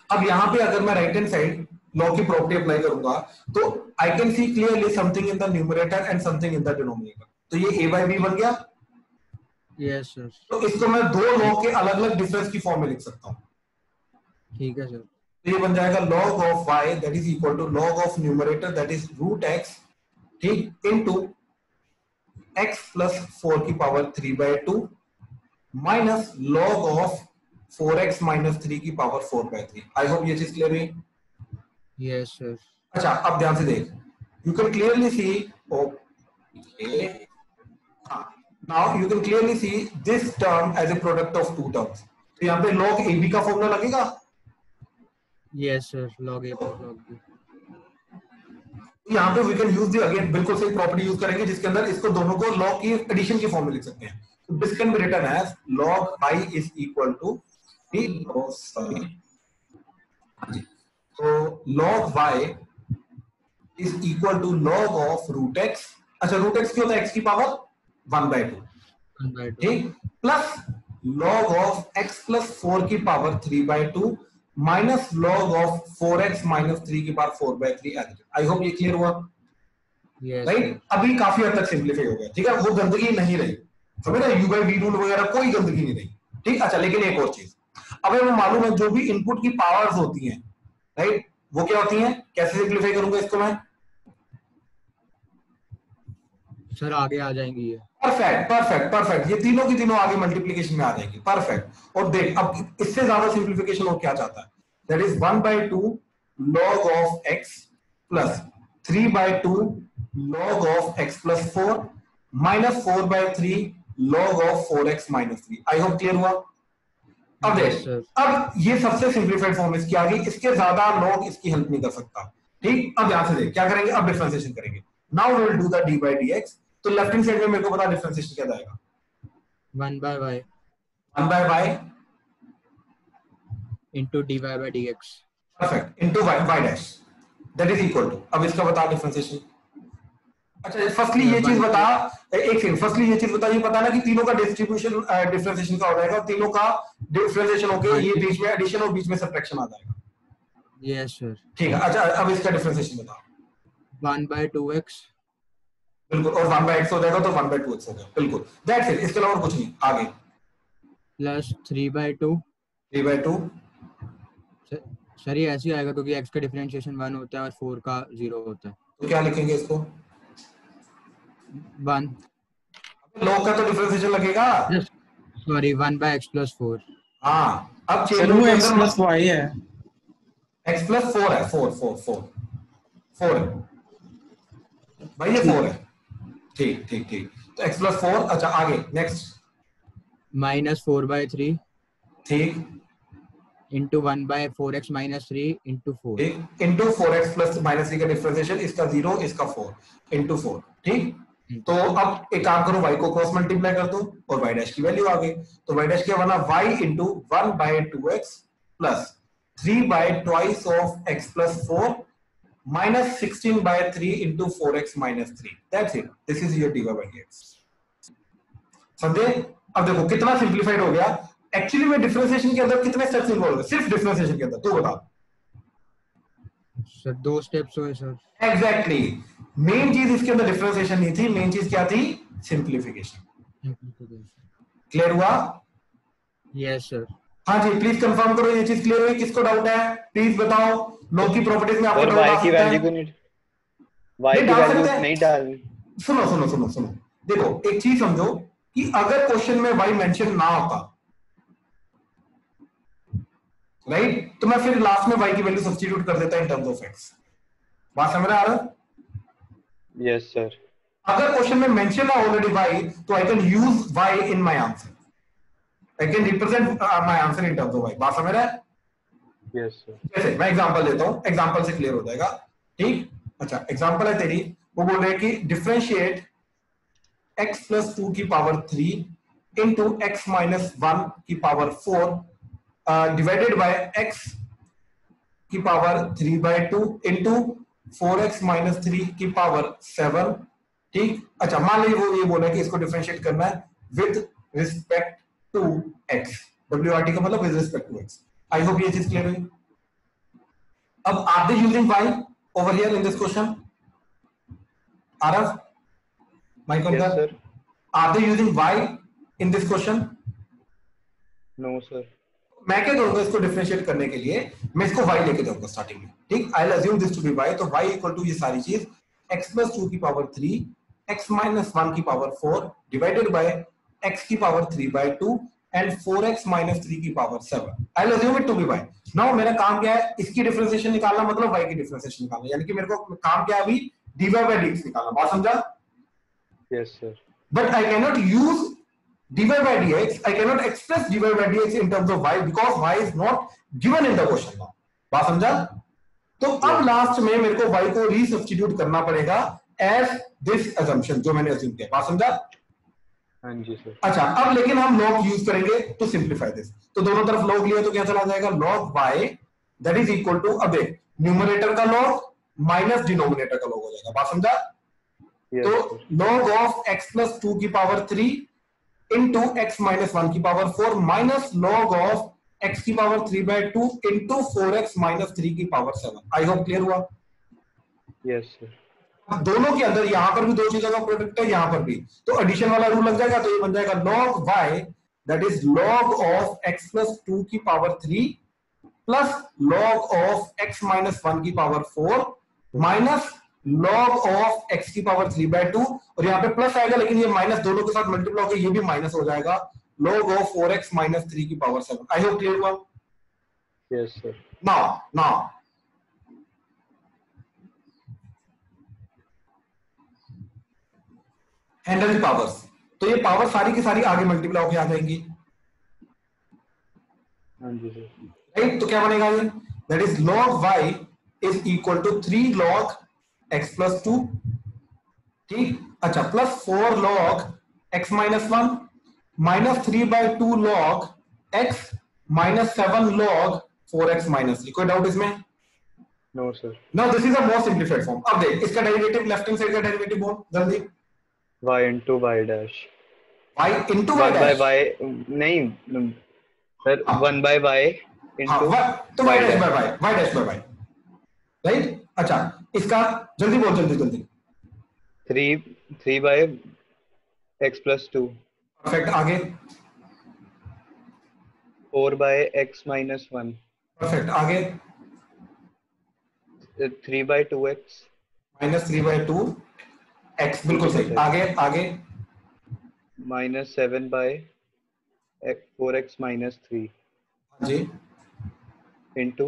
अब यहाँ पे अगर मैं राइट हैंड साइड लॉग की प्रॉपर्टी अप्लाई करूंगा तो I can see clearly something in the numerator and something in the denominator, तो ये a by b बन गया, यस सर, तो इसको मैं दो लॉग के अलग अलग डिफरेंस की फॉर्म में लिख सकता हूँ, ठीक है सर, तो ये बन जाएगा log of y that is equal to log of numerator that is root x, ठीक, इनटू x प्लस 4 की power 3 by 2 minus log of 4x minus 3 की पावर 4 by 3। आई होप ये चीज क्लियर हुई। Yes sir. अच्छा, अब ध्यान से देख, you can clearly see, okay, now you can clearly see this term as a product of two terms, तो यहाँ पे log ab का फॉर्मूला लगेगा, yes sir, log a plus log b, यहाँ पे we can use the again बिल्कुल सही property use करेंगे जिसके अंदर इसको दोनों को log की एडिशन की फॉर्म में लिख सकते हैं, तो this can be written as log I is equal to तो log y is equal to log of root x, अच्छा रूट x क्या होता है, x की पावर 1 by 2, ठीक, plus log of x plus 4 की power 3 by 2 minus log of 4x minus 3 की power 4 by 3 additive. I hope ये clear हुआ, राइट। अभी काफी हद तक सिंप्लीफाई हो गया, ठीक है, वो गंदगी नहीं रही, समझ रहे, u by v रूल वगैरह कोई गंदगी नहीं रही, ठीक। अच्छा, लेकिन एक और चीज, अब हमें मालूम है जो भी इनपुट की पावर्स होती हैं, राइट, वो क्या होती हैं, कैसे सिंप्लीफाई करूंगा इसको मैं, सर आगे आ जाएंगी ये, परफेक्ट परफेक्ट परफेक्ट, ये तीनों की तीनों आगे मल्टीप्लिकेशन में आ जाएंगी, परफेक्ट। और देख अब इससे ज्यादा सिंप्लीफिकेशन वो क्या चाहता है, that is 1 by 2 log of x plus 3 by 2 log of x plus 4 minus 4 by 3 log of 4x minus 3। I hope clear हुआ। अब देख, अब ये सबसे सिंप्लीफाइड फॉर्म इसकी आ गई, इसके ज्यादा log इसकी हेल्प नहीं कर सकता, ठीक। अब यहां से देख क्या करेंगे, अब डिफरेंशिएशन करेंगे, now we will do the d by dx, तो लेफ्ट हैंड साइड में मेरे को पता डिफरेंशिएशन क्या जाएगा, 1 by y, 1 by y into dy by dx. Perfect, into y dash that is equal to, अब इसका बता डिफरेंशिएशन। अच्छा फर्स्टली ये चीज बता, एक सेकंड, फर्स्टली ये चीज बता, ये पता ना कि तीनों का डिस्ट्रीब्यूशन डिफरेंशिएशन का हो जाएगा, तीनों का डिफरेंशिएशन होके ये बीच में एडिशन और बीच में सब्ट्रैक्शन आ जाएगा। Yes sir. ठीक है, अच्छा अब इसका डिफरेंशिएशन बता। 1 by 2x। बिल्कुल, और 1 by x हो जाएगा तो 1 by 2x हो जाएगा, बिल्कुल दैट्स इट, इसके अलावा कुछ नहीं। आगे प्लस 3 by 2। 3 by 2 सर ये ऐसे ही आएगा क्योंकि x का डिफरेंशिएशन 1 होता है और 4 का 0 होता है। तो क्या लिखेंगे इसको? 1। log का तो डिफरेंशिएशन लगेगा, सॉरी 1 by x plus 4। हाँ अब सर वो x plus y है, x plus 4 है, 4 है भाई, ये 4 है। ठीक ठीक ठीक, तो x plus 4। अच्छा आगे नेक्स्ट, minus 4 by 3 ठीक, into 1 by 4x minus 3 into 4 ठीक, into 4x plus minus 3 का डिफरेंशिएशन, इसका 0 इसका 4 into 4। ठीक, तो अब एक काम करो, y को क्रॉस मल्टीप्लाई कर दो और y डैश की वैल्यू आ गई, तो y डैश क्या बना, y into 1 by 2x plus 3 by twice of x plus 4 minus 16 by 3 into 4x minus 3, that's it, this is your dy by dx। समझे? अब देखो कितना सिंप्लीफाइड हो गया। एक्चुअली में डिफरेंशिएशन के अंदर कितने स्टेप्स इन्वॉल्व है सिर्फ डिफरेंशिएशन के अंदर, तो बता। सर 2 स्टेप्स हुए सर। एग्जैक्टली, मेन चीज इसके अंदर डिफरेंशिएशन नहीं थी, मेन चीज क्या थी, सिंप्लीफिकेशन। क्लियर हुआ? Yes sir. हाँ जी, प्लीज कंफर्म करो ये चीज क्लियर हुई, किसको डाउट है प्लीज बताओ। लॉ की प्रॉपर्टीज में आपको डाउट y की वैल्यू को नहीं, y की वैल्यू नहीं डालनी। सुनो सुनो सुनो सुनो, देखो एक चीज समझो कि अगर क्वेश्चन में y मेंशन ना होता, राइट, तो मैं फिर लास्ट में y की वैल्यू सब्स्टिट्यूट कर देता इन टर्म्स ऑफ x। बात समझ में आ रहा है? Yes sir. अगर क्वेश्चन में मेंशन है ऑलरेडी y, तो I can use y in my answer, I can represent my answer in terms of y। बात समझ रहा है? Yes sir. जैसे मैं एग्जांपल देता हूं, एग्जांपल से क्लियर हो जाएगा। ठीक, अच्छा एग्जांपल है तेरी, वो बोल रहे हैं कि डिफरेंशिएट x plus 2 की पावर 3 into x minus 1 की पावर 4 डिवाइडेड बाय x की power 3 by 2 into 4x minus 3 की पावर 7। ठीक, अच्छा मान लीजिए वो ये बोला कि इसको डिफरेंशिएट करना है with respect to x, WRT का मतलब with respect to x। I hope ये चीज क्लियर हुई। अब are they using y over here in this question? Aarav mic on कर, are they using y in this question? No sir. मैं क्या करूंगा इसको डिफरेंशिएट करने के लिए, मैं इसको y लेके जाऊंगा स्टार्टिंग में। ठीक, I will assume this to be y, तो y इक्वल टू ये सारी चीज x plus 2 की पावर 3 x minus 1 की पावर 4 डिवाइडेड बाय x की power 3 by 2 and 4x minus 3 की power 7। I will assume it to be y। Now मेरा काम क्या है, इसकी डिफरेंशिएशन निकालना, मतलब y की डिफरेंशिएशन निकालना, यानी कि मेरे को काम क्या है अभी, dy by dx निकालना। बात समझा? Yes sir. But I cannot use dy by dx, I cannot express dy by dx in terms of y because y is not given in the question now। बात समझा? तो अब last में मेरे को y को रीसब्स्टिट्यूट करना पड़ेगा as this assumption जो मैंने assume किया। बात समझा? हाँ जी सर। अच्छा अब लेकिन हम log यूज करेंगे तो सिंप्लीफाई दिस, तो दोनों तरफ log लिया तो क्या चला जाएगा, log y that is equal to, अब देख न्यूमरेटर का log माइनस डिनोमिनेटर का log हो जाएगा। बात समझा? तो log ऑफ x plus 2 की पावर 3 into x minus 1 की power 4 minus log of x की power 3 by 2 into 4x minus 3 की पावर 7। आई होप क्लियर हुआ? Yes sir. दोनों के अंदर यहां पर भी दो चीजों का प्रोडक्ट है, यहां पर भी, तो एडिशन वाला रूल लग जाएगा, तो ये बन जाएगा log y that is log of x plus 2 की power 3 plus log of x minus 1 की power 4 minus log of x की पावर 3 by 2, और यहाँ पे प्लस आएगा लेकिन ये माइनस दोनों के साथ मल्टीप्लाई होकर ये भी माइनस हो जाएगा, log ऑफ 4x minus 3 की पावर 7। आई होप क्लियर हुआ? Yes sir. Now handle powers, तो ये पावर सारी की सारी आगे मल्टीप्लाई होकर आ जाएंगी। हाँ जी सर। राइट, तो क्या बनेगा ये, that is log y is equal to 3 log x plus 2। ठीक, अच्छा plus 4 log x minus 1 minus 3 by 2 log x minus 7 log 4x minus 3। कोई डाउट इसमें? No sir. Now this is a most simplified form. अब देख इसका derivative, left hand side का derivative बोल जल्दी। y into y dash। y into y 1 by dash। y नहीं sir, 1 by y into तो y dash by y dash by y, right? अच्छा इसका जल्दी बोल, जल्दी जल्दी। 3 by x plus 2। परफेक्ट, आगे। 4 by x minus 1। परफेक्ट, आगे। 3 by 2x minus 3 by 2 x, बिल्कुल सही। आगे आगे। minus 7 by 4x minus 3 ji into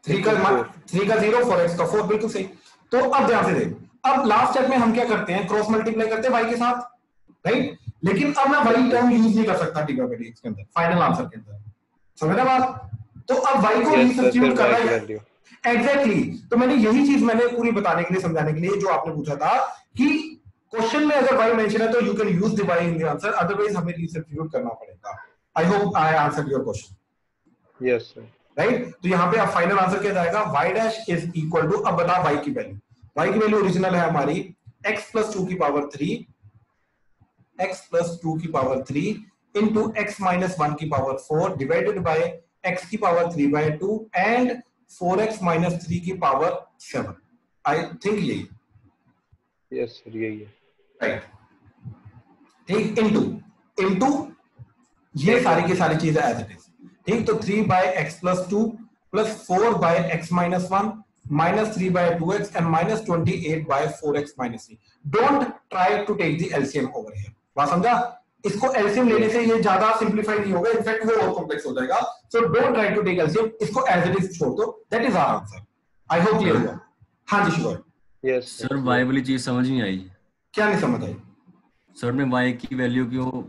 3 का 0, 4x का 4, बिल्कुल सही। तो अब ध्यान से देख, अब लास्ट स्टेप में हम क्या करते हैं, क्रॉस मल्टीप्लाई करते हैं y के साथ, राइट? लेकिन अब मैं वही टर्म यूज नहीं कर सकता डी बाई डी एक्स के अंदर, फाइनल आंसर के अंदर। समझ बात? तो अब y को रीसब्स्टिट्यूट करना है एग्जैक्टली। तो मैंने यही चीज मैंने पूरी बताने के लिए, समझाने के लिए जो आपने पूछा था कि क्वेश्चन में अगर y मेंशन है तो you can use the y in the answer, otherwise हमें रीसब्स्टिट्यूट करना पड़ेगा। I hope I answered your question. Yes sir. Right? तो यहाँ पे अब फाइनल आंसर क्या जाएगा, y dash is equal to, अब बता y की वैल्यू। y की वैल्यू ओरिजिनल है हमारी x प्लस 2 की पावर 3, x प्लस 2 की पावर 3 इंटू x माइनस 1 की पावर 4 डिवाइडेड बाय x की power 3 by 2 and 4x minus 3 की पावर 7। आई थिंक यही। यस सर, यही है। राइट, ठीक। इंटू ये सारी की सारी चीजें एज इट इज, ठीक। तो 3 by x plus 2 plus 4 by x minus 1 minus 3 by 2x and minus 28 by 4x minus 3। Don't try to take the LCM over here. बात समझा? इसको एलसीएम लेने से ये ज्यादा सिंप्लीफाई नहीं होगा, इनफैक्ट वो और कॉम्प्लेक्स हो जाएगा। So don't try to take LCM, इसको एज इट इज छोड़ दो। That is our answer. I hope clear हुआ? हाँ जी शुगर। यस सर, y वाली चीज समझ नहीं आई। क्या नहीं समझ आई? सर ने y की वैल्यू क्यों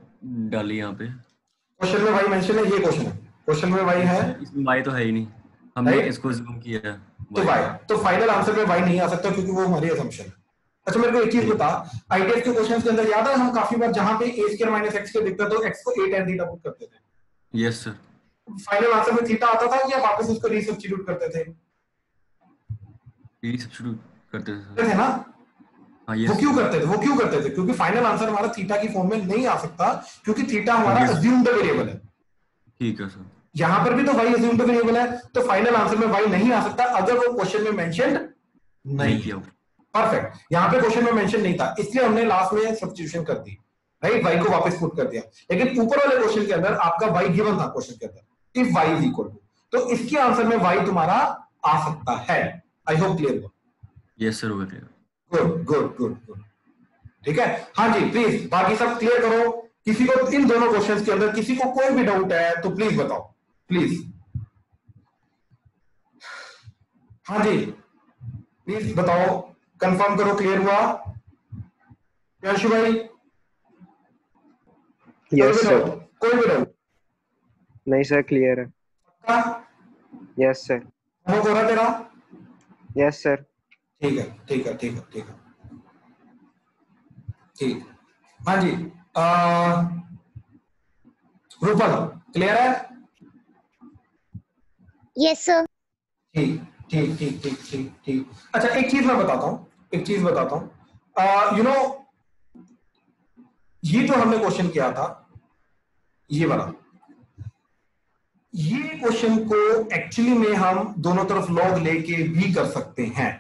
डाली यहाँ पे? क्वेश्चन में y मेंशन है, ये क्वेश्चन है, क्वेश्चन में y है, इसमें y तो है ही नहीं, हमने इसको ज़ूम किया है। तो y, तो फाइनल आंसर में y नहीं आ सकता क्योंकि वो हमारी असम्पशन है। अच्छा मेरे को एक चीज बता, आईटीएफ के क्वेश्चंस के अंदर याद है हम काफी बार जहां पे a स्क्वायर माइनस x के दिखता तो x को a tan थीटा पुट करते थे। Yes sir. फाइनल आंसर में थीटा आता था या वापस उसको रीसब्स्टिट्यूट करते थे? रीसब्स्टिट्यूट करते थे ना? हाँ, वो क्यों करते थे? वो क्यों करते थे? क्योंकि फाइनल आंसर हमारा थीटा की फॉर्म में नहीं आ सकता, क्योंकि थीटा हमारा अज्यूम्ड वेरिएबल है। ठीक है सर। यहाँ पर भी तो y अज्यूम्ड वेरिएबल है, तो फाइनल आंसर में y नहीं आ सकता अगर वो क्वेश्चन में मेंशन्ड नहीं किया। परफेक्ट, यहाँ पे क्वेश्चन में मेंशन नहीं था, इसलिए हमने लास्ट में सब्स्टिट्यूशन कर दी, राइट? y को वापस पुट कर दिया। लेकिन ऊपर वाले क्वेश्चन के अंदर आपका y गिवन था क्वेश्चन के अंदर, if y is equal to, तो इसके आंसर में y तुम्हारा आ सकता है। आई होप क्लियर हुआ? यस सर, हो गया। गुड गुड गुड गुड, ठीक है। हाँ जी प्लीज बाकी सब क्लियर करो। किसी को इन दोनों क्वेश्चंस के अंदर किसी को कोई भी डाउट है तो प्लीज बताओ, प्लीज। हाँ जी प्लीज बताओ, कंफर्म करो क्लियर हुआ? प्रियांशु भाई? Yes sir. कोई भी डाउट? नहीं सर, क्लियर है। Yes sir. हो रहा तेरा? Yes sir. ठीक है ठीक है ठीक है ठीक है ठीक। हाँ जी रूपल क्लियर है? Yes sir. ठीक ठीक ठीक ठीक ठीक ठीक। अच्छा एक चीज मैं बताता हूँ, एक चीज बताता हूँ। यू नो ये जो हमने क्वेश्चन किया था, ये वाला, ये क्वेश्चन को एक्चुअली में हम दोनों तरफ लॉग लेके भी कर सकते हैं।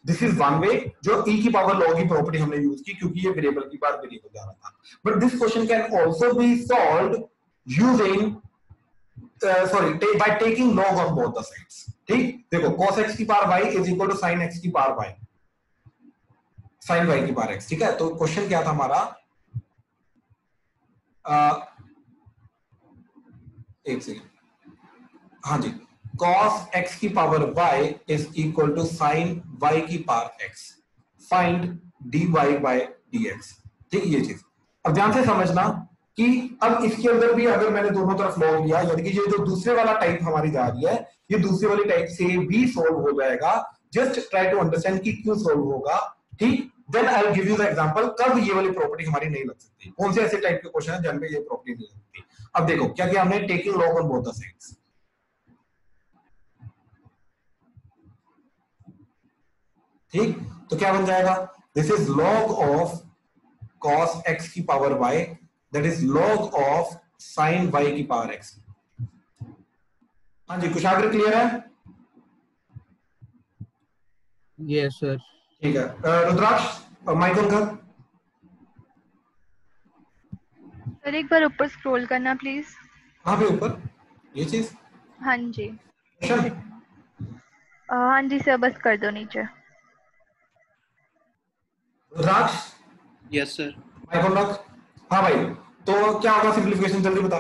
दिस इज वन वे, जो e की पावर log की प्रॉपर्टी हमने यूज की क्योंकि ये वेरिएबल की बार वेरिएबल जा रहा था। But this question can also be solved using by taking log on both the sides. ठीक, देखो cos x की power y is equal to sin x की पावर y, sin y की पावर x। ठीक है, तो क्वेश्चन क्या था हमारा? एक सेकेंड, हाँ जी, cos x की power y is equal to sin y की power x, find dy by dx। ठीक, ये चीज अब ध्यान से समझना कि अब इसके अंदर भी अगर मैंने दोनों तरफ लॉग लिया, यानी कि ये जो दूसरे वाला टाइप हमारी जा रही है, ये दूसरे वाली टाइप से भी सोल्व हो जाएगा। जस्ट ट्राई टू अंडरस्टैंड कि क्यों सोल्व होगा। ठीक, then I will give you the example कब ये वाली प्रॉपर्टी हमारी नहीं लग सकती, कौन से ऐसे टाइप के क्वेश्चन है जिनमें ये प्रॉपर्टी नहीं लगती। अब देखो क्या किया हमने, taking log on both the sides, ठीक, तो क्या बन जाएगा, this is log of cos x की power y, that is log of sin y की पावर x। हाँ जी, कुशाग्र क्लियर है? Yes sir. ठीक है, रुद्राक्ष माइक ऑन कर। सर एक बार ऊपर स्क्रॉल करना प्लीज। कहाँ पे ऊपर, ये चीज? हाँ जी क्वेश्चन? हाँ जी सर, बस कर दो नीचे। रुद्राक्ष यस सर। माइक ऑन रख। हाँ भाई, तो क्या होगा सिंपलीफिकेशन, जल्दी बता।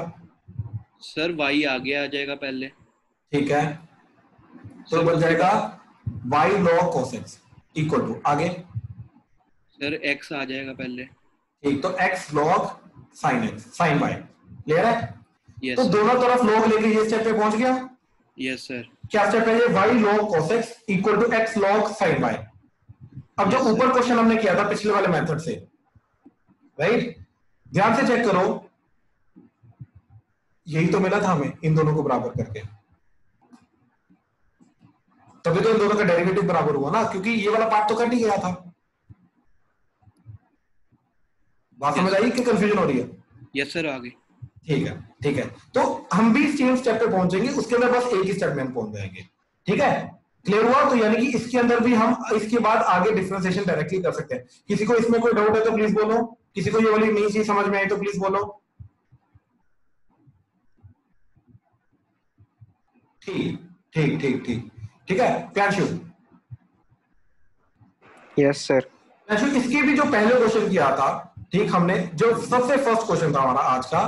सर y आगे आ जाएगा पहले। ठीक है, तो बन जाएगा y log cos x equal to आगे सर x आ जाएगा पहले। ठीक, तो x log sin y clear है? यस तो दोनों तरफ log लेके ये स्टेप पे पहुंच गया। Yes sir. क्या स्टेप है ये, y log cos x equal to x log sin y। अब जो ऊपर क्वेश्चन हमने किया था पिछले वाले मेथड से, राइट, ध्यान से चेक करो, यही तो मिला था हमें इन दोनों को बराबर करके, तभी तो इन दोनों का डेरिवेटिव बराबर हुआ ना, क्योंकि ये वाला पार्ट तो कट ही गया था। बात समझ आई कि कंफ्यूजन हो रही है? यस सर, आगे। ठीक है, ठीक है, तो हम भी सेम स्टेप पे पहुंचेंगे, उसके अंदर बस एक ही स्टेप में हम पहुंच जाएंगे। ठीक है, क्लियर हुआ? तो यानी कि इसके अंदर भी हम इसके बाद आगे डिफरेंशिएशन डायरेक्टली कर सकते हैं। किसी को इसमें कोई डाउट है तो प्लीज बोलो, किसी को ये वाली नई चीज समझ में आई तो प्लीज बोलो। ठीक ठीक ठीक ठीक ठीक है, प्यांशु। Yes sir. प्यांशु, इसके भी जो पहले क्वेश्चन किया था, ठीक, हमने जो सबसे फर्स्ट क्वेश्चन था हमारा आज का,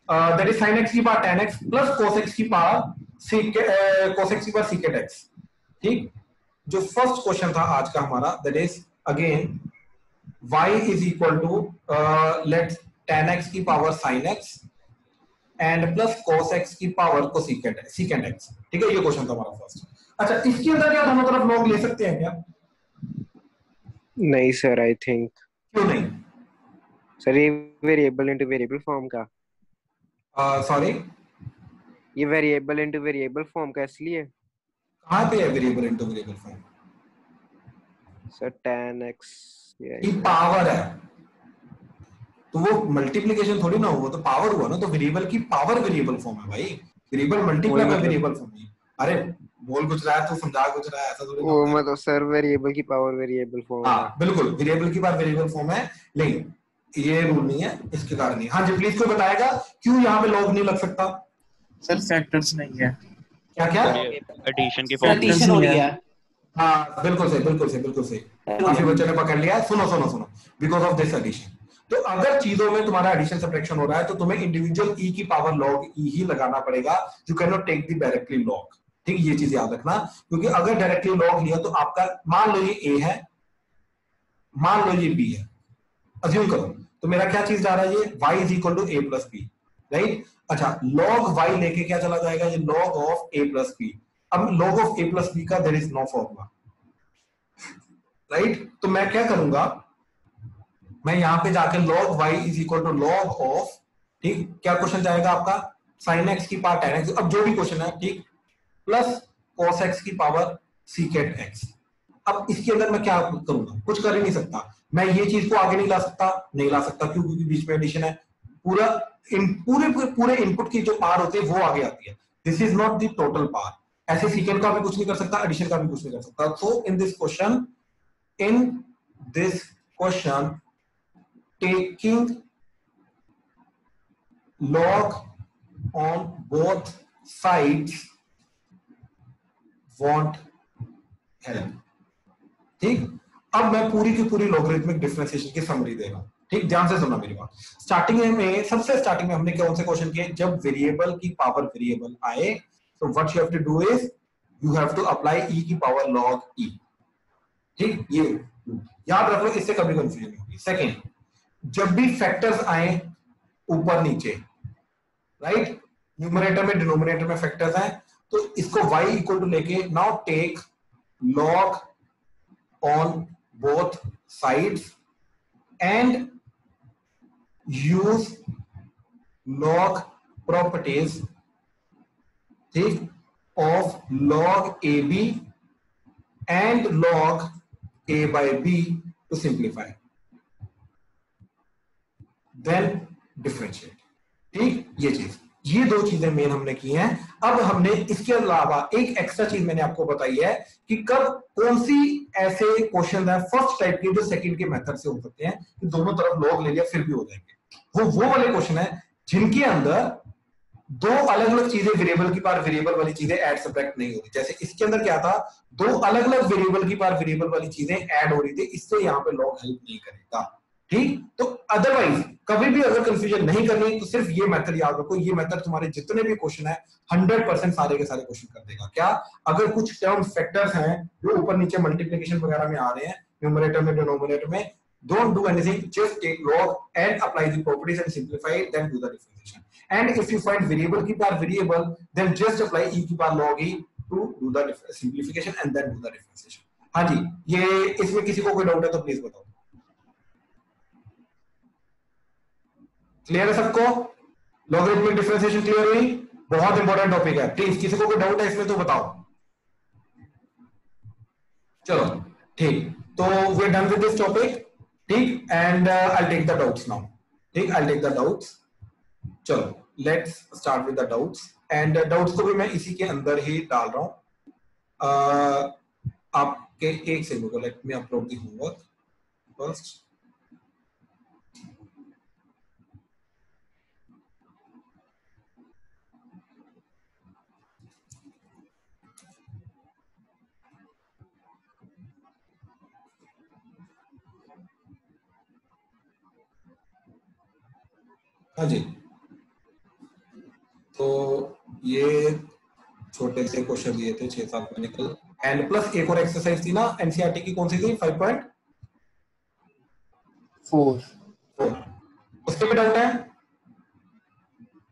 दैट इज sin x की power tan x plus cos x की पावर cos x की पावर secant x। ठीक, जो फर्स्ट क्वेश्चन था आज का हमारा, that is again y is equal to let tan x की power sin x and plus cos x की पावर secant x। ठीक है, ये क्वेश्चन था हमारा फर्स्ट। अच्छा, इसके अंदर क्या दोनों तरफ लॉग ले सकते हैं क्या? नहीं सर, आई थिंक। क्यों नहीं सर, ये वेरिएबल इनटू वेरिएबल फॉर्म का, सॉरी, ये वेरिएबल इनटू वेरिएबल फॉर्म का, इसलिए। कहाँ पे है variable into variable form? Sir tan x ये पावर है, तो वो मल्टीप्लिकेशन थोड़ी ना हुआ, तो पावर हुआ ना, तो वेरिएबल की पावर वेरिएबल फॉर्म है भाई, variable multiply by variable form है। अरे बोल कुछ रहा है तो समझा कुछ रहा है, ऐसा थोड़ी ना। वो मतलब सर वेरिएबल की पावर वेरिएबल फॉर्म है। हाँ बिल्कुल, वेरिएबल की पावर वेरिएबल फॉर्म है, लेकिन ये रूल नहीं है, इसके कारण नहीं। हाँ जी, प्लीज कोई बताएगा क्यों यहाँ पे लॉग नहीं लग सकता? सर फैक्टर्स नहीं है। क्या क्या? एडिशन की फॉर्म एडिशन हो रही है। हाँ बिल्कुल सही, बिल्कुल सही, बिल्कुल सही, काफी बच्चों ने पकड़ लिया। सुनो सुनो सुनो, बिकॉज ऑफ दिस एडिशन। तो अगर चीजों में तुम्हारा एडिशन सब्ट्रैक्शन हो रहा है तो तुम्हें इंडिविजुअल ई की पावर लॉग ई ही लगाना पड़ेगा, you can not take the directly log. ठीक, ये चीज याद रखना, क्योंकि अगर डायरेक्टली लॉग लिया तो आपका, मान लो ये ए है, मान लो ये बी है, अज्यूम करो, तो मेरा क्या चीज जा रहा है, ये y is equal to a plus b, right. अच्छा, log y लेके क्या चला जाएगा, ये log of a plus b. अब log of a plus b का there is no formula, right. तो मैं क्या करूंगा, मैं यहां पे जाके log y is equal to log of, ठीक, क्या क्वेश्चन जाएगा आपका, sin x की पावर tan x, अब जो भी क्वेश्चन है, ठीक, प्लस cos x की पावर secant x। अब इसके अंदर मैं क्या करूंगा, कुछ कर ही नहीं सकता, मैं ये चीज को आगे नहीं ला सकता, क्योंकि बीच में एडिशन है, पूरे इनपुट की जो पावर होती है वो आगे आती है, this is not the total power. ऐसे secant का भी कुछ नहीं कर सकता, एडिशन का भी कुछ नहीं कर सकता। So in this question taking log on both sides won't help। ठीक, अब मैं पूरी की पूरी लॉगरिथमिक डिफरेंशिएशन की समरी दे रहा हूं। ठीक, ध्यान से सुनना मेरी बात। सबसे स्टार्टिंग में हमने कौन से क्वेश्चन किए, जब वेरिएबल की पावर वेरिएबल आए तो what you have to do is you have to apply e की पावर लॉग ई। ठीक, ये याद रख लो, इससे कभी कंफ्यूजन होगी। सेकेंड, जब भी फैक्टर्स आए ऊपर नीचे, राइट, न्यूमरेटर में डिनोमिनेटर में फैक्टर्स आए, तो इसको y इक्वल टू लेके now take log on both sides and use log properties, ठीक, of log AB and log A by B to simplify, then differentiate, ठीक, ये चीज, ये दो चीजें मेन हमने की हैं। अब हमने इसके अलावा एक एक्स्ट्रा चीज मैंने आपको बताई है कि कब कौन सी ऐसे क्वेश्चन है फर्स्ट टाइप के जो सेकंड के मेथड से हो सकते हैं कि दोनों तरफ लॉग ले लिया फिर भी हो जाएंगे। वो वाले क्वेश्चन है जिनके अंदर दो अलग अलग चीजें वेरिएबल की पार वेरिएबल वाली चीजें ऐड सब्ट्रैक्ट नहीं हो रही। जैसे इसके अंदर क्या था, दो अलग अलग वेरिएबल की पार वेरिएबल वाली चीजें ऐड हो रही थी, इससे यहाँ पे लॉग हेल्प नहीं करेगा, ठीक। तो अदरवाइज कभी भी अगर कंफ्यूजन नहीं करनी तो सिर्फ ये मेथड याद रखो, ये मेथड तुम्हारे जितने भी क्वेश्चन है 100% सारे के सारे क्वेश्चन कर देगा। क्या, अगर कुछ टर्म फैक्टर्स हैं जो ऊपर नीचे मल्टीप्लिकेशन वगैरह में आ रहे हैं, न्यूमरेटर में डिनोमिनेटर में, don't do anything, just take log and apply the properties and simplify it, then do the differentiation. And if you find variable की पार variable, then just apply e की पार log e to do the simplification and then do the differentiation. हाँ जी, ये इसमें किसी को कोई doubt है तो प्लीज बताओ। क्लियर है सबको? लॉगरिथमिक डिफरेंशिएशन क्लियर हुई? बहुत इंपॉर्टेंट टॉपिक है, प्लीज किसी को कोई डाउट है इसमें तो बताओ। चलो ठीक, तो we are done with this topic, ठीक, and I take the doubts now, ठीक, आई टेक द डाउट्स। चलो let's start with the doubts, and doubts को भी मैं इसी के अंदर ही डाल रहा हूं। आपके एक सेकंड को, let me upload the homework first. हाँ जी, तो ये छोटे से क्वेश्चन दिए थे 6-7 महीने कल, एंड प्लस एक और एक्सरसाइज थी ना एनसीईआरटी की, कौन सी थी? 5.4 उसके भी डाउट है?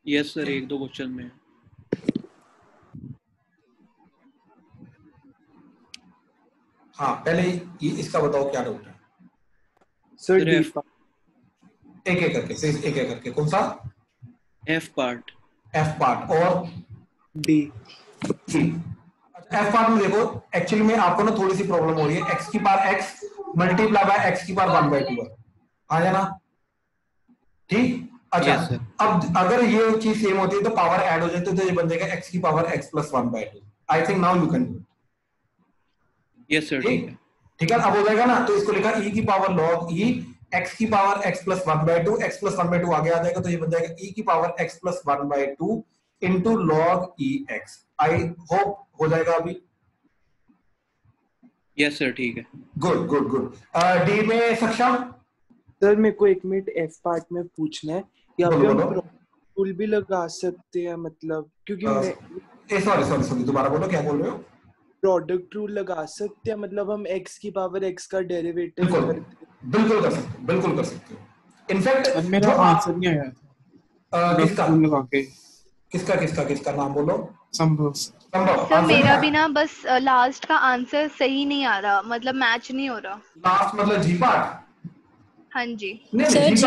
यस सर, एक दो क्वेश्चन में। हाँ, पहले ये इसका बताओ क्या डाउट है सर? एक एक करके, एक एक करके। कौन सा? एफ पार्ट और डी। एफ पार्ट में देखो, एक्चुअली में आपको ना थोड़ी सी प्रॉब्लम हो रही है, एक्स की power x multiply by x की पावर 1/2 आ जाना, ठीक। अच्छा, अब अगर ये चीज सेम होती है तो पावर ऐड हो जाती है, तो ये बन जाएगा एक्स की power x plus 1/2। I think now you can do it. Yes sir, ठीक है, ठीक है, अब हो जाएगा ना। तो इसको लिखा e की पावर log e x की पावर x प्लस 1/2, x प्लस 1/2 आगे आ जाएगा, तो ये बन जाएगा e की पावर x प्लस 1/2 into log ex। I hope हो जाएगा अभी। यस सर, ठीक है, गुड गुड गुड। डी में सक्षम सर मेरे को एक मिनट एफ पार्ट में पूछना है, यहाँ पे हम रूल भी लगा सकते हैं, मतलब क्योंकि मैं सॉरी दोबारा बोलो, क्या बोल रहे हो? प्रोडक्ट रूल लगा सकते हैं, मतलब हम x की पावर x का डेरिवेटिव बिल्कुल कर सकते हो, बिल्कुल कर सकते हो। इनफैक्ट मेरा आंसर नहीं आया था। किसका नाम बोलो? संभव। सर मेरा भी ना बस लास्ट का आंसर सही नहीं आ रहा, मतलब मैच नहीं हो रहा। लास्ट मतलब जी पार्ट? हाँ जी सर, जी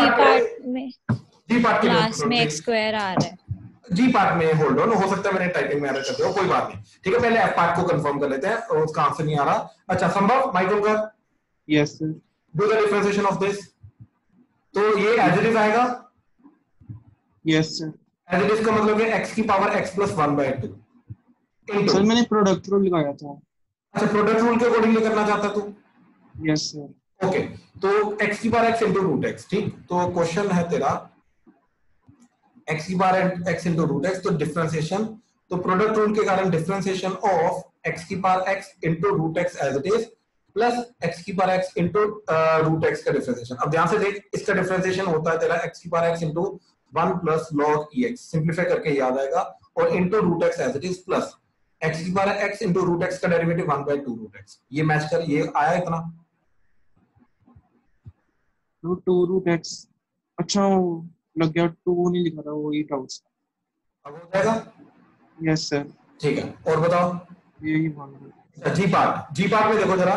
पार्ट में लास्ट में x स्क्वायर आ रहा है। जी पार्ट में होल्ड ऑन, हो सकता है मैंने टाइपिंग में एरर कर दिया हो, कोई बात नहीं, ठीक है। पहले एफ पार्ट को कंफर्म कर लेते हैं, और उसका आंसर नहीं आ रहा। अच्छा संभव, माइक ऑन कर। Yes sir. Do the differentiation of this. तो ये एज इट इज आएगा? Yes sir. As it is का मतलब है x की पावर x प्लस 1/2 इनटू। सर मैंने प्रोडक्ट रूल लगाया था। अच्छा, प्रोडक्ट रूल के अकॉर्डिंगली करना चाहता तू? Yes sir. ओके, तो x की power x into root x, ठीक। तो क्वेश्चन है तेरा x की power x into root x, तो डिफरेंशिएशन, तो प्रोडक्ट रूल के कारण डिफरेंशिएशन ऑफ x की power x into root x as it is plus x की power x into root x का डिफरेंशिएशन। अब ध्यान से देख, इसका डिफरेंशिएशन होता है तेरा x की power x into 1 plus log ex, simplify करके याद आएगा, और into root x as it is plus x की power x into root x का डेरिवेटिव 1/2 रूट x। ये मैच कर, ये आया इतना रूट x। अच्छा लग गया, 2 नहीं लिखा था, वो 8 आउट। अब हो जाएगा? Yes sir. ठीक है, और बताओ। यही मान लो। जी पार्ट में देखो जरा,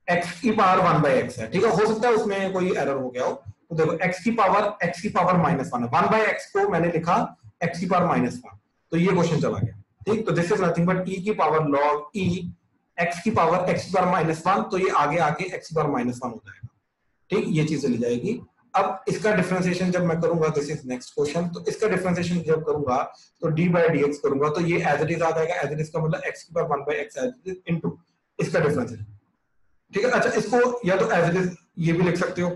x की पावर 1/x है, ठीक है। हो सकता है उसमें कोई एरर हो गया हो, तो देखो x की पावर -1 है, 1/x को मैंने लिखा x की पावर -1, तो ये क्वेश्चन चला गया, ठीक। तो this is nothing but e की पावर log e x की पावर -1, तो ये आगे आके x की पावर -1 हो जाएगा, ठीक, ये चीज चली जाएगी। अब इसका डिफरेंशिएशन जब मैं करूंगा, दिस इज नेक्स्ट क्वेश्चन, तो इसका डिफरेंशिएशन जब करूंगा तो d/dx करूंगा, तो ये एज इट इज आ जाएगा, एज इट इज का मतलब x की power 1/x as it is into इसका डिफरेंशिएशन, ठीक है। अच्छा, इसको या तो एज इट इज ये भी लिख सकते हो,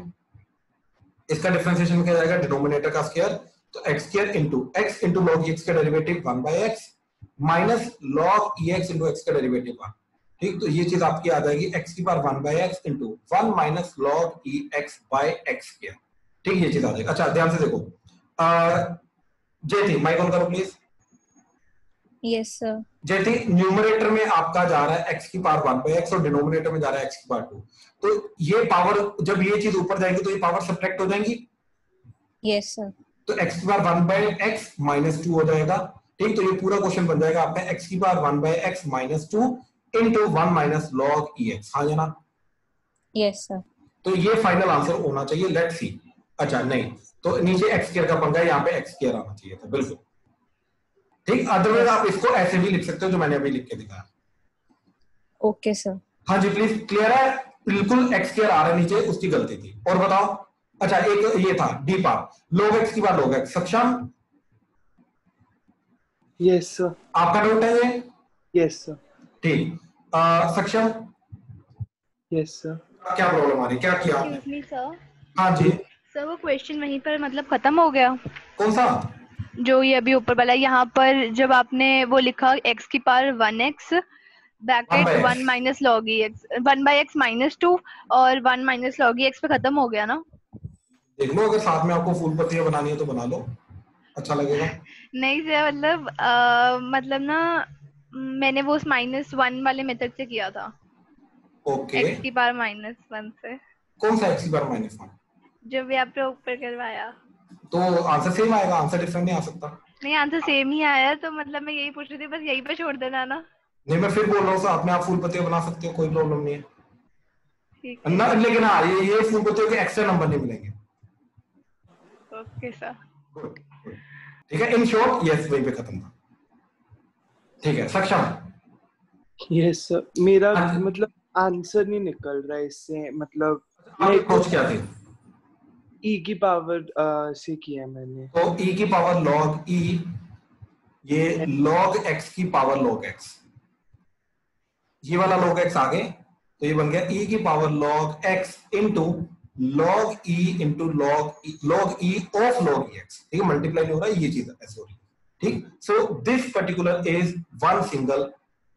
इसका डिफरेंशिएशन क्या जाएगा, डिनोमिनेटर का स्क्वायर, तो x² into x into log x का derivative 1/x minus log ex into x का डेरिवेटिव 1, ठीक। तो ये चीज आपकी आ जाएगी x की power 1/x into 1 minus log ex by x², ठीक, ये चीज आ जाएगी। अच्छा, ध्यान से देखो, जयती माइक ऑन करो प्लीज। Yes sir. जयती, न्यूमरेटर में आपका जा रहा है x की पावर 1/x और डिनोमिनेटर में जा रहा है x की पावर 2, तो ये पावर जब ये चीज ऊपर जाएगी तो ये पावर सब्ट्रैक्ट हो जाएंगी। Yes sir. तो x की पावर 1/x -2 हो जाएगा, ठीक। तो ये पूरा क्वेश्चन बन जाएगा आपका x की power 1/x -2 into 1 minus log ex, हाँ या ना? Yes sir. तो ये फाइनल आंसर होना चाहिए, लेट्स सी। अच्छा नहीं, तो नीचे x² का पंगा है, यहाँ पे x² आना चाहिए था, बिल्कुल ठीक। अदरवाइज आप इसको ऐसे भी लिख सकते हो जो मैंने अभी लिख के दिखाया। Okay sir. हाँ जी प्लीज, क्लियर है? बिल्कुल x² आ रहा है नीचे, उसकी गलती थी। और बताओ, अच्छा एक ये था d पावर log x की बार log x, सक्षम? Yes sir. आपका डाउट है ये? Yes sir. ठीक, सक्षम? Yes sir. क्या प्रॉब्लम आ रही, क्या किया आपने? Excuse me sir. हाँ जी सर, वो क्वेश्चन वहीं पर मतलब खत्म हो गया? कौन सा? जो ये अभी ऊपर वाला, यहाँ पर जब आपने वो लिखा x की power 1x bracket 1 minus log ex 1/x -2 और 1 माइनस log ex पे खत्म हो गया ना? देख लो, अगर साथ में आपको फूल पत्तियां बनानी है तो बना लो, अच्छा लगेगा। नहीं सर, मतलब ना मैंने वो उस -1 वाले मेथड से किया था। ओके, x की पावर -1 से। कौन सा x की पावर -1? जो भी आपने ऊपर करवाया। तो आंसर सेम आएगा, आंसर डिफरेंट नहीं आ सकता। नहीं, आंसर सेम ही आया, तो मतलब मैं यही पूछ रही थी, बस यहीं पे छोड़ देना ना। नहीं, मैं फिर बोल रहा हूँ साथ में आप फूल पत्तियां बना सकते हो, कोई प्रॉब्लम नहीं है ठीक ना, लेकिन हाँ ये फूल पत्तियों के एक्स्ट्रा नंबर नहीं मिलेंगे। Okay sir. ठीक है, इन शॉर्ट यस, वहीं पे खत्म था। ठीक है, सक्षम? Yes sir. मेरा मतलब आंसर नहीं निकल रहा है इससे, मतलब आपकी अप्रोच क्या थी? e की पावर से किया मैंने। तो e की पावर log e, ये log x की पावर log x, ये वाला log x आगे, तो ये बन गया e की power log x into log e into log e of log x, ठीक है, मल्टीप्लाई नहीं हो रहा है, ये चीज ऐसे हो रही है, ठीक। So this particular is one single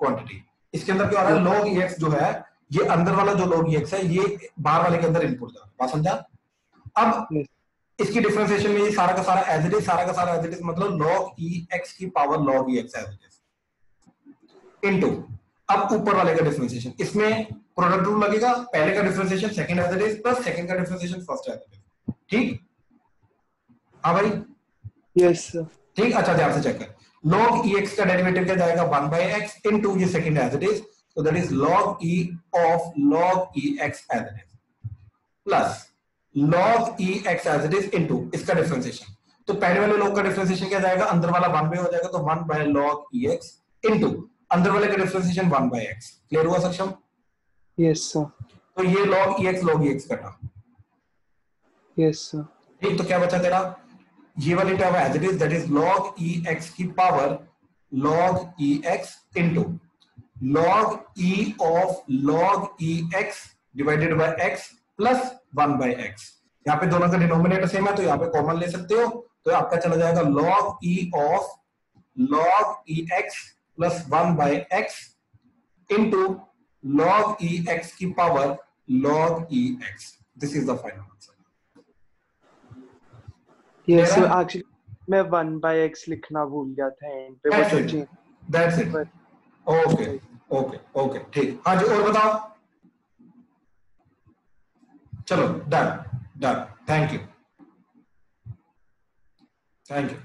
quantity. इसके अंदर क्या हो रहा है, log ex जो है, ये अंदर वाला जो log ex है, ये बाहर वाले के अंदर इनपुट जा रहा है, बात समझा? अब इसकी डिफरेंशिएशन में ये सारा का सारा एज इट इज, सारा का सारा एज इट इज, मतलब log ex की power log ex as it is into, अब ऊपर वाले का डिफरेंशिएशन, इसमें प्रोडक्ट रूल लगेगा, पहले का differentiation second as it is plus second का differentiation first as it is, ठीक? हाँ भाई? Yes sir. ठीक, अच्छा ध्यान से चेक कर, log ex का डेरिवेटिव क्या जाएगा, 1/x इनटू ये second as it is, so that is log e of log ex as it is plus log ex as it is into इसका डिफरेंशिएशन। तो पहले वाले log का डिफरेंशिएशन क्या जाएगा, अंदर वाला 1 हो जाएगा, तो 1/log ex into अंदर वाले का डिफरेंशिएशन 1/x। क्लियर हुआ सक्षम? Yes sir. तो ये log ex कटा। Yes sir. ठीक, तो क्या बचा तेरा, ये वाली term as it is, that is log ex की power log ex into log e of log ex divided by x plus 1/x। यहाँ पे दोनों का डिनोमिनेटर सेम है, तो यहाँ पे कॉमन ले सकते हो, तो आपका चला जाएगा log e of log ex plus 1/x into log ex की power log ex। This is the final answer. Yes sir, actually मैं 1/x लिखना भूल गया था एंड पे, that's it. Okay okay okay, ठीक। हाँ जी, और बताओ। चलो, done done, thank you thank you.